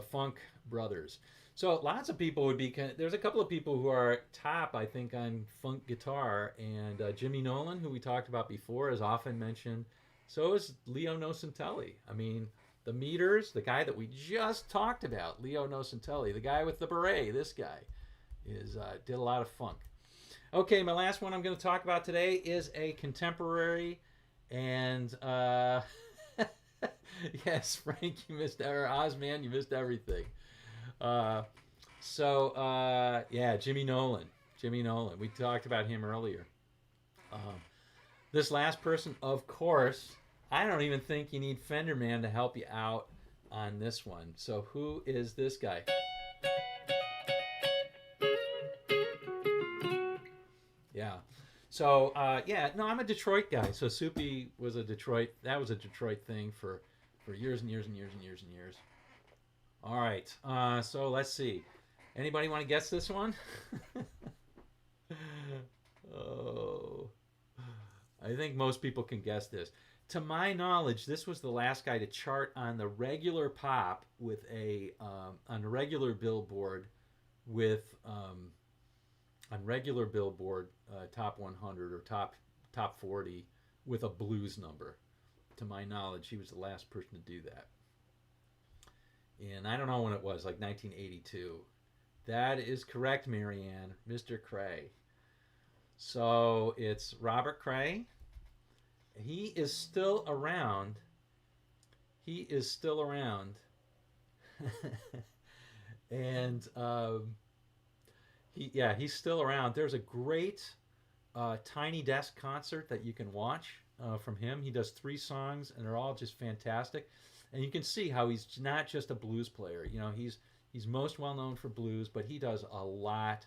Funk Brothers. So lots of people would be. There's a couple of people who are top, I think, on funk guitar, and Jimmy Nolen, who we talked about before, is often mentioned. So is Leo Nocentelli. I mean, the Meters, the guy that we just talked about, Leo Nocentelli, the guy with the beret. This guy did a lot of funk. Okay, my last one I'm going to talk about today is a contemporary, and yes, Frank, you missed, or Ozman, you missed everything. Yeah, Jimmy Nolen. Jimmy Nolen. We talked about him earlier. This last person, of course, I don't even think you need Fender Man to help you out on this one. So who is this guy? Yeah. So I'm a Detroit guy. So Soupy was a Detroit. That was a Detroit thing for years and years and years and years and years. All right. So let's see. Anybody want to guess this one? Oh, I think most people can guess this. To my knowledge, this was the last guy to chart on the regular pop with on a regular Billboard with on regular Billboard top 100 or top 40 with a blues number. To my knowledge, he was the last person to do that. And I don't know when it was, like 1982. That is correct, Marianne. Mr. CRAY. So it's Robert CRAY. He is still around. He is still around. And he's still around. There's a great Tiny Desk concert that you can watch from him. He does 3 songs, and they're all just fantastic. And you can see how he's not just a blues player. You know, he's most well known for blues, but he does a lot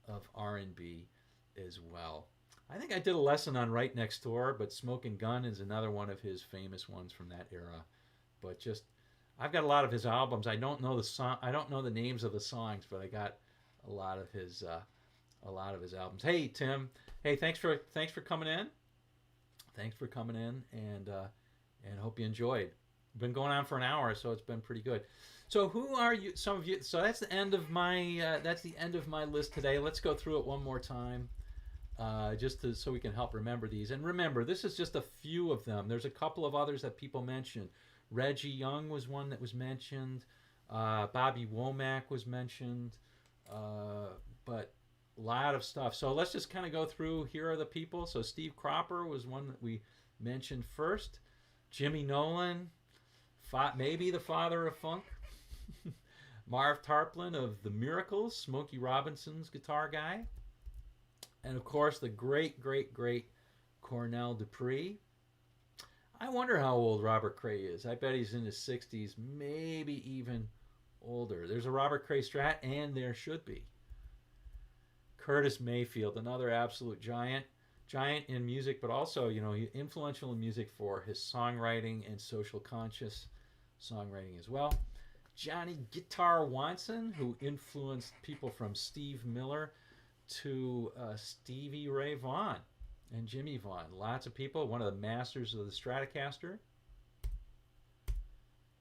of R&B as well. I think I did a lesson on Right Next Door, but Smokin' Gun is another one of his famous ones from that era. But just I've got a lot of his albums. I don't know the song. I don't know the names of the songs, but I got a lot of his albums. Hey Tim, hey thanks for coming in. Thanks for coming in, and hope you enjoyed. Been going on for an hour, so it's been pretty good. So who are you? Some of you. So that's the end of my list today. Let's go through it one more time, so we can help remember these. And remember, this is just a few of them. There's a couple of others that people mentioned. Reggie Young was one that was mentioned. Bobby Womack was mentioned. But a lot of stuff. So let's just kind of go through. Here are the people. So Steve Cropper was one that we mentioned first. Jimmy Nolen, maybe the father of funk. Marv Tarplin of The Miracles, Smokey Robinson's guitar guy. And of course, the great, great, great CORNELL DUPREE. I wonder how old Robert Cray is. I bet he's in his 60s, maybe even older. There's a Robert Cray Strat, and there should be. Curtis Mayfield, another absolute giant in music, but also, you know, influential in music for his songwriting and social conscious songwriting as well. Johnny Guitar Watson, who influenced people from Steve Miller to Stevie Ray Vaughan and Jimmy Vaughan. Lots of people. One of the masters of the Stratocaster.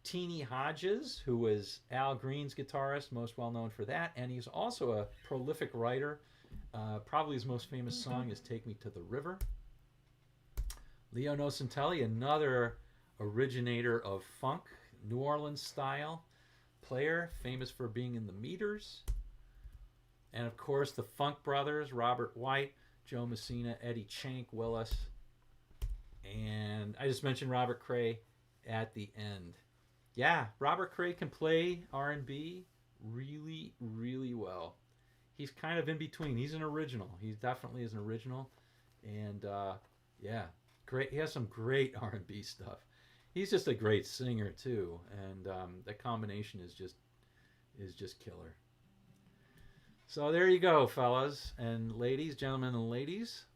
TEENIE HODGES, who was Al Green's guitarist, most well known for that, and he's also a prolific writer. Probably his most famous song is Take Me to the River. Leo Nocentelli, another originator of funk, New Orleans style player, famous for being in the Meters. And of course, the Funk Brothers, Robert White, Joe Messina, Eddie Chank Willis. And I just mentioned Robert Cray at the end. Yeah, Robert Cray can play R&B really, really well. He's kind of in between. He's an original. He definitely is an original. And yeah, great. He has some great R&B stuff. He's just a great singer too, and that combination is just killer. So there you go, fellas and ladies, gentlemen and ladies.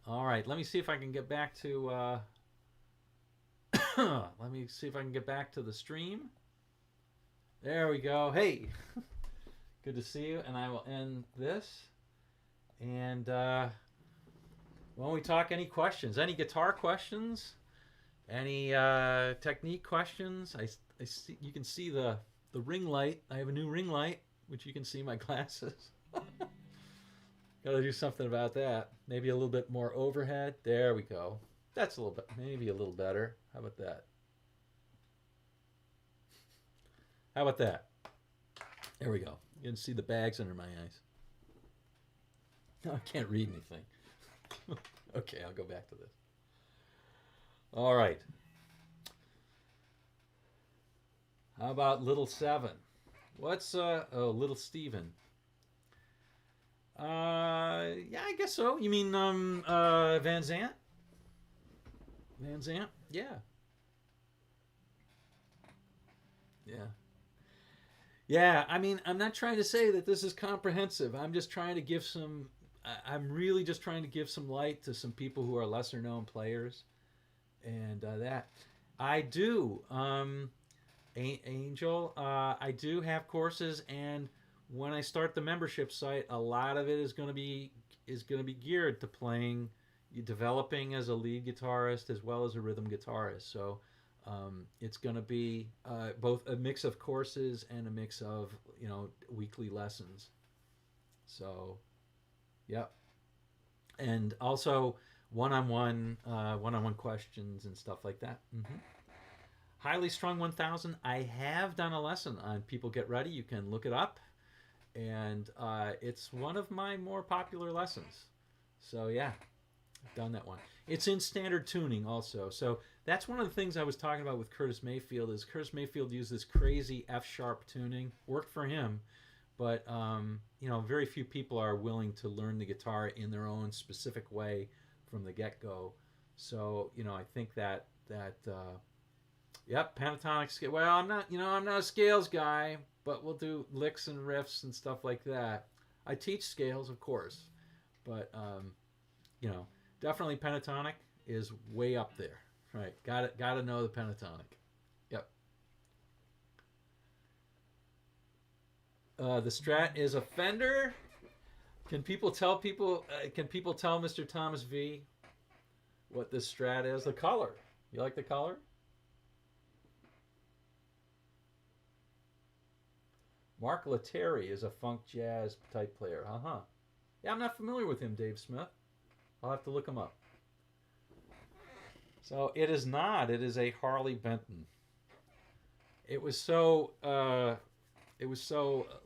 All right, let me see if I can get back to. Let me see if I can get back to the stream. There we go. Hey, good to see you, and I will end this. And when we talk, any questions, any guitar questions, any technique questions? I see, you can see the ring light. I have a new ring light, which you can see my glasses. Got to do something about that. Maybe a little bit more overhead. There we go. That's a little bit, maybe a little better. How about that? How about that? There we go. You can see the bags under my eyes. No, I can't read anything. Okay, I'll go back to this. All right. How about Little Seven? What's Little Steven? Yeah, I guess so. You mean Van Zant? Van Zant? Yeah. Yeah. Yeah, I mean, I'm not trying to say that this is comprehensive. I'm just trying to give some I'm really just trying to give some light to some people who are lesser known players, and that I do, Angel. I do have courses, and when I start the membership site, a lot of it is going to be geared to playing, developing as a lead guitarist as well as a rhythm guitarist. So it's going to be both a mix of courses and a mix of weekly lessons. So. Yep, and also one-on-one questions and stuff like that. Mm-hmm. Highly Strung 1000. I have done a lesson on People Get Ready. You can look it up, and it's one of my more popular lessons. So yeah, I've done that one. It's in standard tuning also. So that's one of the things I was talking about with Curtis Mayfield. Is Curtis Mayfield used this crazy F-sharp tuning, worked for him. But, very few people are willing to learn the guitar in their own specific way from the get-go. So, I think that that yep, pentatonic scale. Well, I'm not, I'm not a scales guy, but we'll do licks and riffs and stuff like that. I teach scales, of course, but you know, definitely pentatonic is way up there. Right? Got to know the pentatonic. Yep. The Strat is a Fender. Can people tell people? Can people tell Mr. Thomas V what this Strat is? The color. You like the color? Mark Lettieri is a funk jazz type player. Uh-huh. Yeah, I'm not familiar with him, Dave Smith. I'll have to look him up. So it is not. It is a Harley Benton. It was so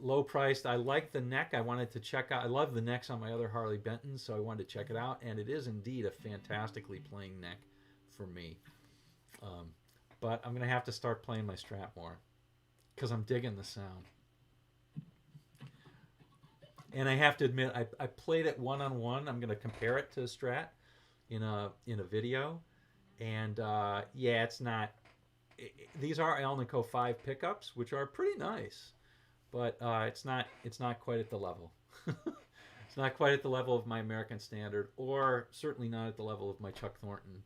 low priced. I liked the neck. I wanted to check out. I love the necks on my other Harley Bentons, so I wanted to check it out. And it is indeed a fantastically playing neck for me. But I'm gonna have to start playing my Strat more because I'm digging the sound. And I have to admit, I played it one-on-one. I'm going to compare it to a Strat in a video. And yeah, it's not... these are Alnico 5 pickups, which are pretty nice. But it's not quite at the level. It's not quite at the level of my American Standard, or certainly not at the level of my Chuck Thornton,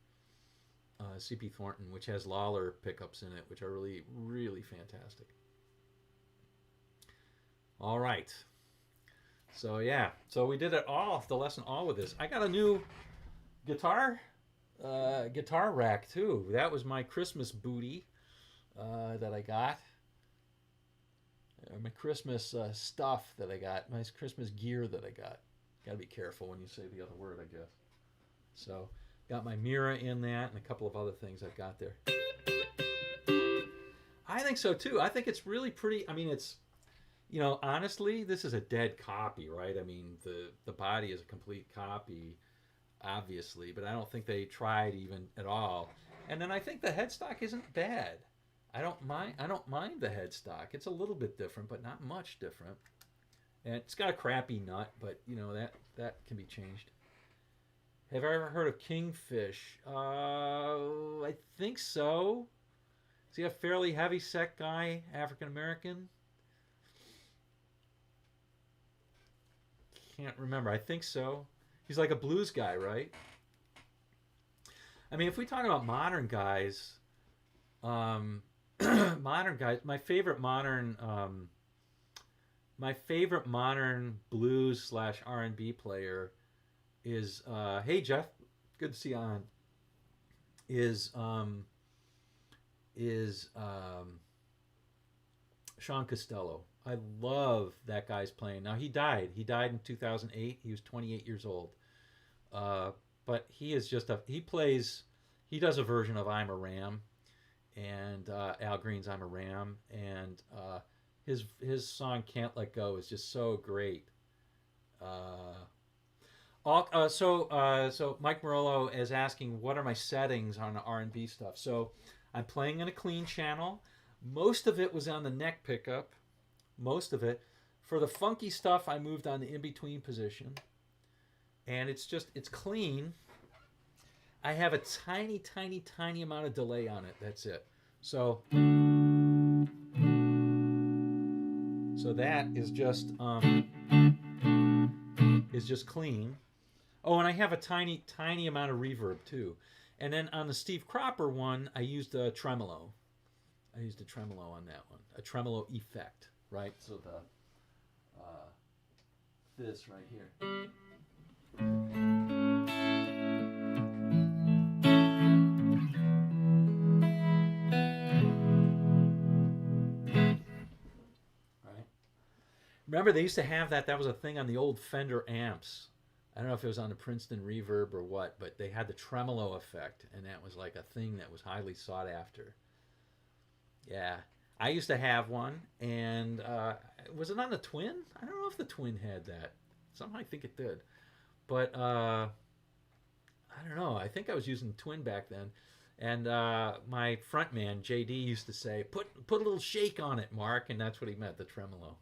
CP Thornton, which has Lawler pickups in it, which are really, really fantastic. All right. So yeah, so we did it all, the lesson all with this. I got a new guitar rack too. That was my Christmas booty that I got. My Christmas stuff that I got, my Christmas gear that I got. Got to be careful when you say the other word, I guess. So got my mirror in that and a couple of other things I've got there. I think so too. I think it's really pretty. I mean, it's... honestly, this is a dead copy, right? I mean, the body is a complete copy, obviously, but I don't think they tried even at all. And then I think the headstock isn't bad. I don't mind the headstock. It's a little bit different, but not much different. And it's got a crappy nut, but that can be changed. Have I ever heard of Kingfish? I think so. Is he a fairly heavy set guy, African American? Can't remember. I think so. He's like a blues guy, right? I mean, if we talk about modern guys, my favorite modern blues / R&B player is hey Jeff, good to see you on. Is Sean Costello. I love that guy's playing. Now he died. He died in 2008. He was 28 years old. But he is just he does a version of I'm a Ram, and Al Green's I'm a Ram, and his song Can't Let Go is just so great. So Mike Morello is asking, what are my settings on the R&B stuff? So I'm playing in a clean channel. Most of it was on the neck pickup. Most of it. For the funky stuff, I moved on the in-between position. And it's clean. I have a tiny, tiny, tiny amount of delay on it. That's it. So that is just clean. Oh, and I have a tiny, tiny amount of reverb too. And then on the Steve Cropper one, I used a tremolo. I used a tremolo on that one. A tremolo effect, right? So this right here. Right? Remember, they used to have that. That was a thing on the old Fender amps. I don't know if it was on the Princeton Reverb or what, but they had the tremolo effect, and that was like a thing that was highly sought after. Yeah, I used to have one, and was it on the Twin? I don't know if the Twin had that. Somehow I think it did, but I don't know. I think I was using the Twin back then, and my front man JD used to say, "Put a little shake on it, Mark," and that's what he meant, the tremolo.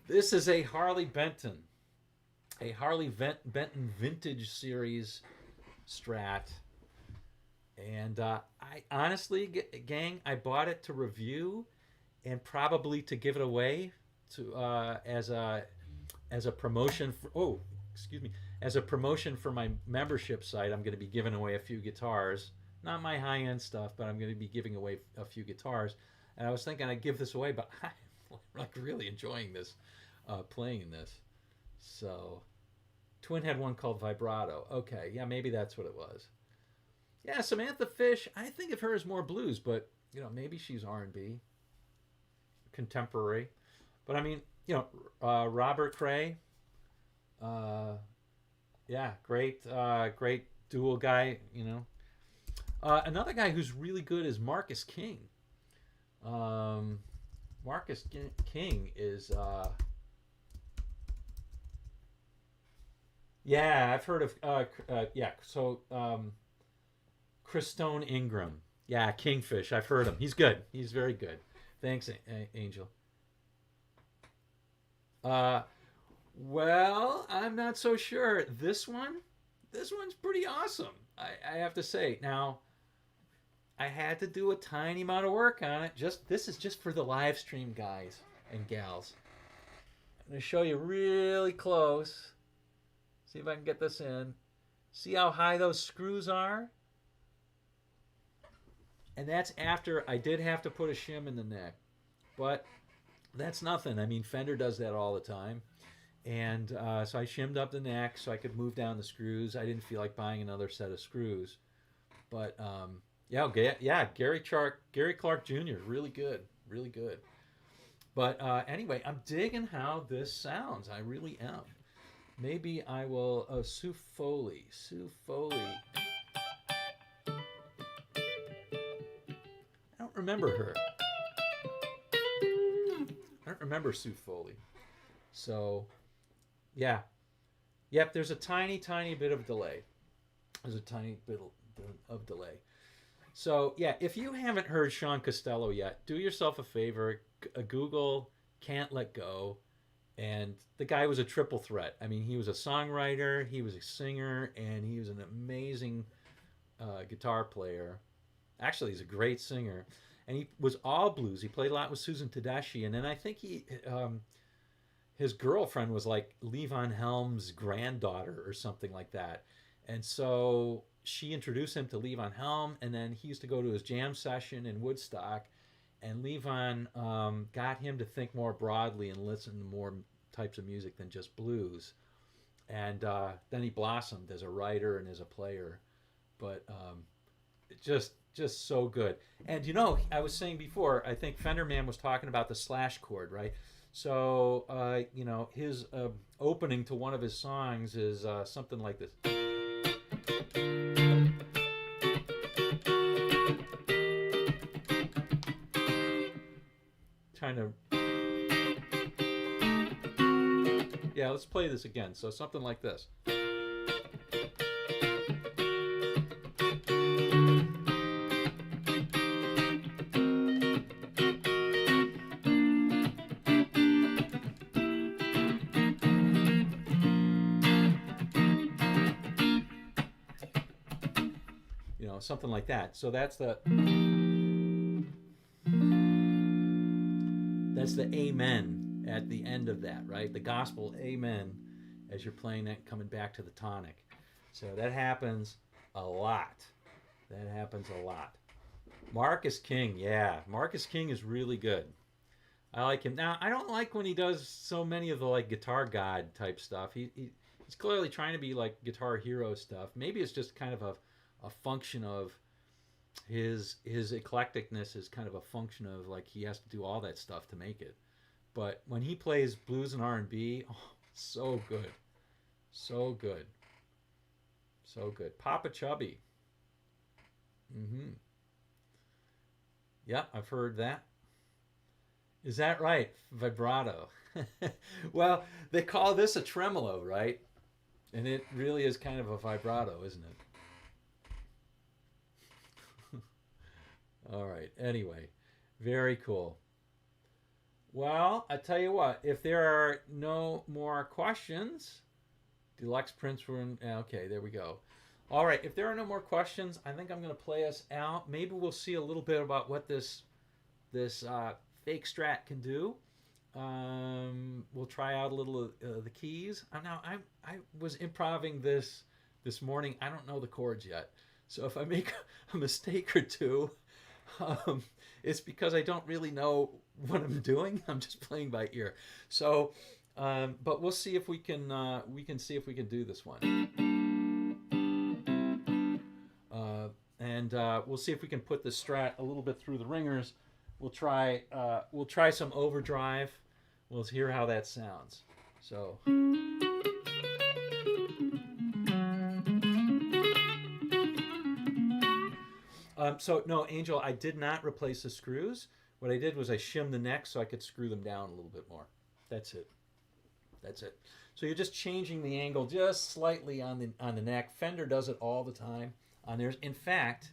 This is a Harley Benton. A Harley Benton Vintage Series Strat. And I honestly, gang, I bought it to review and probably to give it away to as a promotion for, oh, excuse me, as a promotion for my membership site. I'm going to be giving away a few guitars, not my high end stuff, but I'm going to be giving away a few guitars. And I was thinking I'd give this away, but I'm like really enjoying this, playing this. So Twin had one called Vibrato. Okay, yeah, maybe that's what it was. Yeah, Samantha Fish. I think of her as more blues, but maybe she's R&B, contemporary. But I mean, Robert Cray. Uh, yeah, great dual guy. Another guy who's really good is Marcus King. Um, Marcus King is. Yeah, I've heard of. Yeah, so Christone Ingram. Yeah, Kingfish. I've heard him. He's good. He's very good. Thanks, Angel. Uh, well, I'm not so sure. This one's pretty awesome. I have to say. Now, I had to do a tiny amount of work on it. This is just for the live stream guys and gals. I'm gonna show you really close. See if I can get this in. See how high those screws are? And that's after I did have to put a shim in the neck. But that's nothing. I mean, Fender does that all the time. And so I shimmed up the neck so I could move down the screws. I didn't feel like buying another set of screws. But yeah, Gary Clark Jr. Really good, really good. But anyway, I'm digging how this sounds. I really am. Maybe I will. Sue Foley. Sue Foley. I don't remember her. I don't remember Sue Foley. So, yeah. Yep, there's a tiny, tiny bit of delay. There's a tiny bit of delay. So, yeah, if you haven't heard Sean Costello yet, do yourself a favor. Google Can't Let Go. And the guy was a triple threat. I mean, he was a songwriter, he was a singer, and he was an amazing guitar player. Actually, he's a great singer. And he was all blues. He played a lot with Susan Tedeschi. And then I think his girlfriend was like Levon Helm's granddaughter or something like that. And so she introduced him to Levon Helm. And then he used to go to his jam session in Woodstock. And Levon got him to think more broadly and listen to more types of music than just blues. And then he blossomed as a writer and as a player. But just so good. And I was saying before, I think Fenderman was talking about the slash chord, right? So his opening to one of his songs is something like this. Kind of. Yeah, let's play this again. So something like this. Something like that. So that's the amen at the end of that, right? The gospel amen as you're playing that, coming back to the tonic. So that happens a lot. That happens a lot. Marcus King, yeah. Marcus King is really good. I like him. Now, I don't like when he does so many of the like Guitar God type stuff. He's clearly trying to be like Guitar Hero stuff. Maybe it's just kind of a function of his eclecticness is kind of a function of like he has to do all that stuff to make it. But when he plays blues and R&B, oh, so good. So good. So good. Papa Chubby. Yeah, I've heard that. Is that right? Vibrato. Well, they call this a tremolo, right? And it really is kind of a vibrato, isn't it? All right. Anyway, very cool. Well, I tell you what, if there are no more questions, deluxe prints were in. Okay, there we go. All right, if there are no more questions, I think I'm going to play us out. Maybe we'll see a little bit about what this fake strat can do. We'll try out a little of the keys. Now I was improvising this morning. I don't know the chords yet, so if I make a mistake or two, it's because I don't really know what I'm doing. I'm just playing by ear. So, but we'll see if we can see if we can do this one. And we'll see if we can put the strat a little bit through the ringers. We'll try some overdrive. We'll hear how that sounds. So. So no, Angel, I did not replace the screws. What I did was I shimmed the neck so I could screw them down a little bit more. That's it. That's it. So you're just changing the angle just slightly on the neck. Fender does it all the time on theirs. In fact,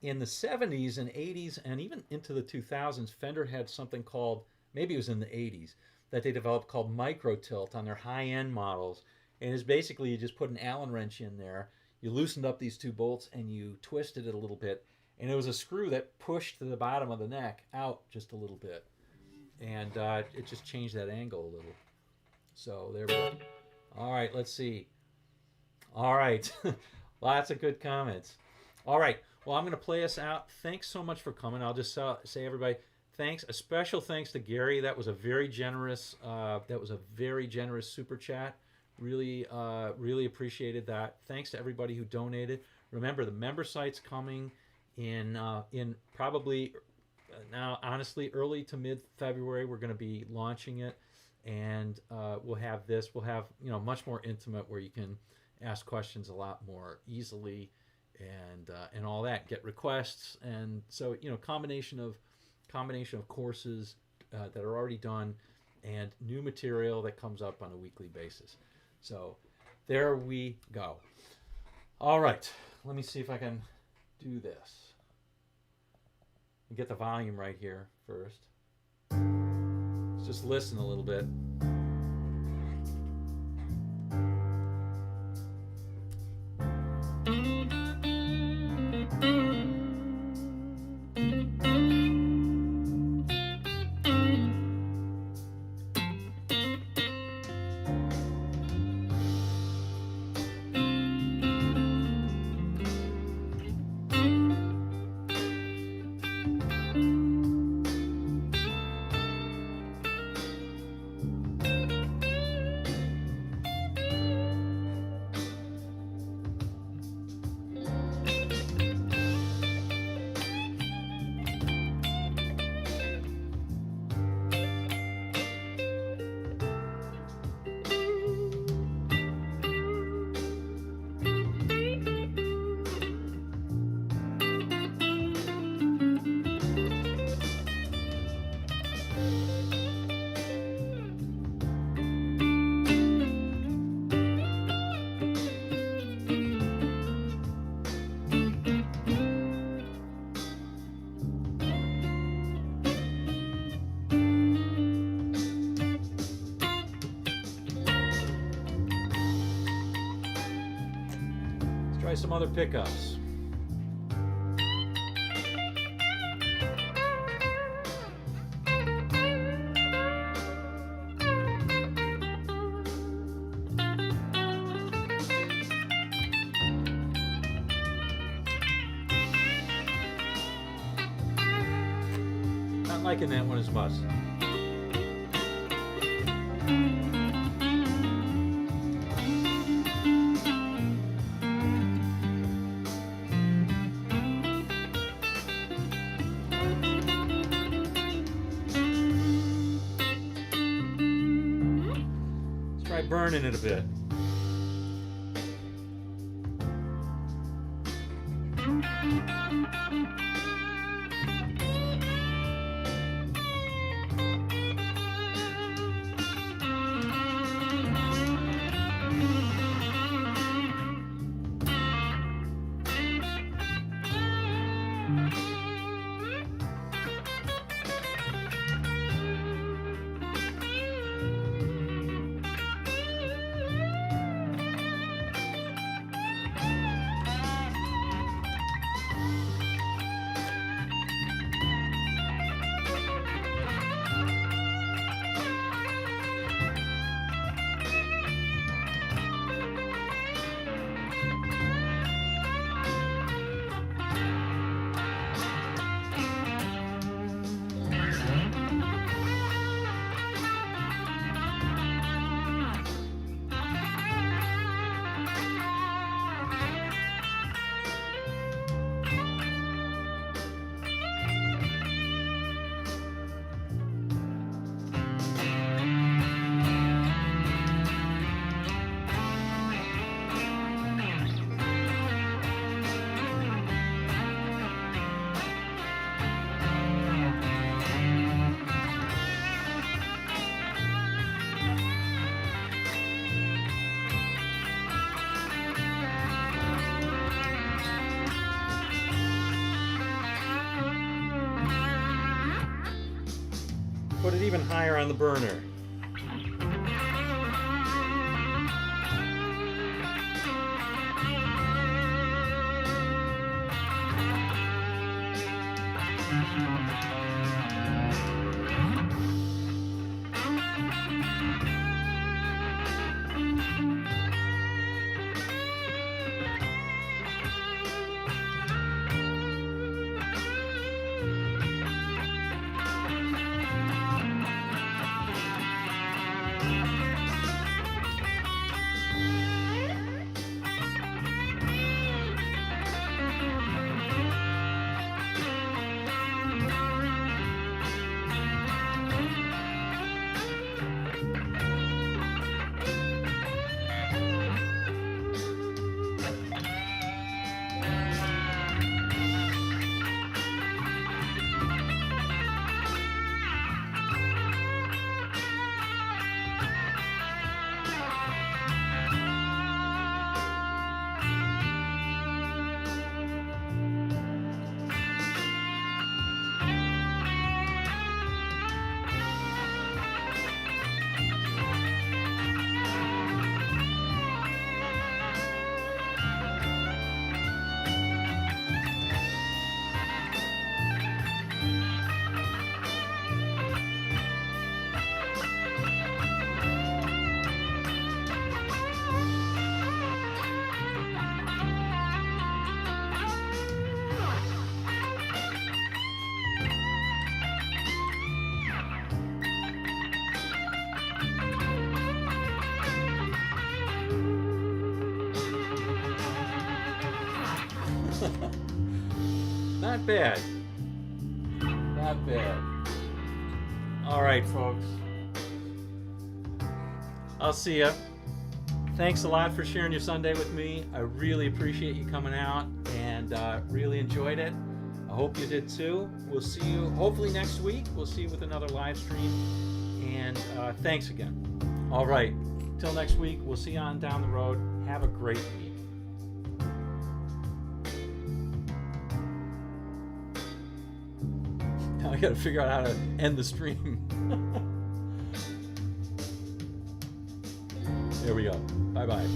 in the 70s and 80s and even into the 2000s, Fender had something called, maybe it was in the 80s, that they developed called micro tilt on their high-end models. And it's basically you just put an Allen wrench in there, you loosened up these two bolts and you twisted it a little bit, and it was a screw that pushed the bottom of the neck out just a little bit. And it just changed that angle a little. So there we go. All right, let's see. All right. Lots of good comments. All right. Well, I'm going to play us out. Thanks so much for coming. I'll just say, everybody, thanks. A special thanks to Gary. That was a very generous. Super chat. Really, really appreciated that. Thanks to everybody who donated. Remember, the member site's coming in probably now, honestly, early to mid February. We're going to be launching it, and we'll have this. We'll have much more intimate where you can ask questions a lot more easily, and all that. Get requests, and so combination of courses that are already done, and new material that comes up on a weekly basis. So there we go. All right, let me see if I can do this. Get the volume right here first. Let's just listen a little bit. Try some other pickups. Not liking that one as much. Burning it a bit. Put it even higher on the burner. Not bad. Not bad. All right, folks. I'll see ya. Thanks a lot for sharing your Sunday with me. I really appreciate you coming out and really enjoyed it. I hope you did too. We'll see you hopefully next week. We'll see you with another live stream. And thanks again. All right. Till next week. We'll see you on down the road. Have a great week. Now I gotta figure out how to end the stream. There we go. Bye-bye.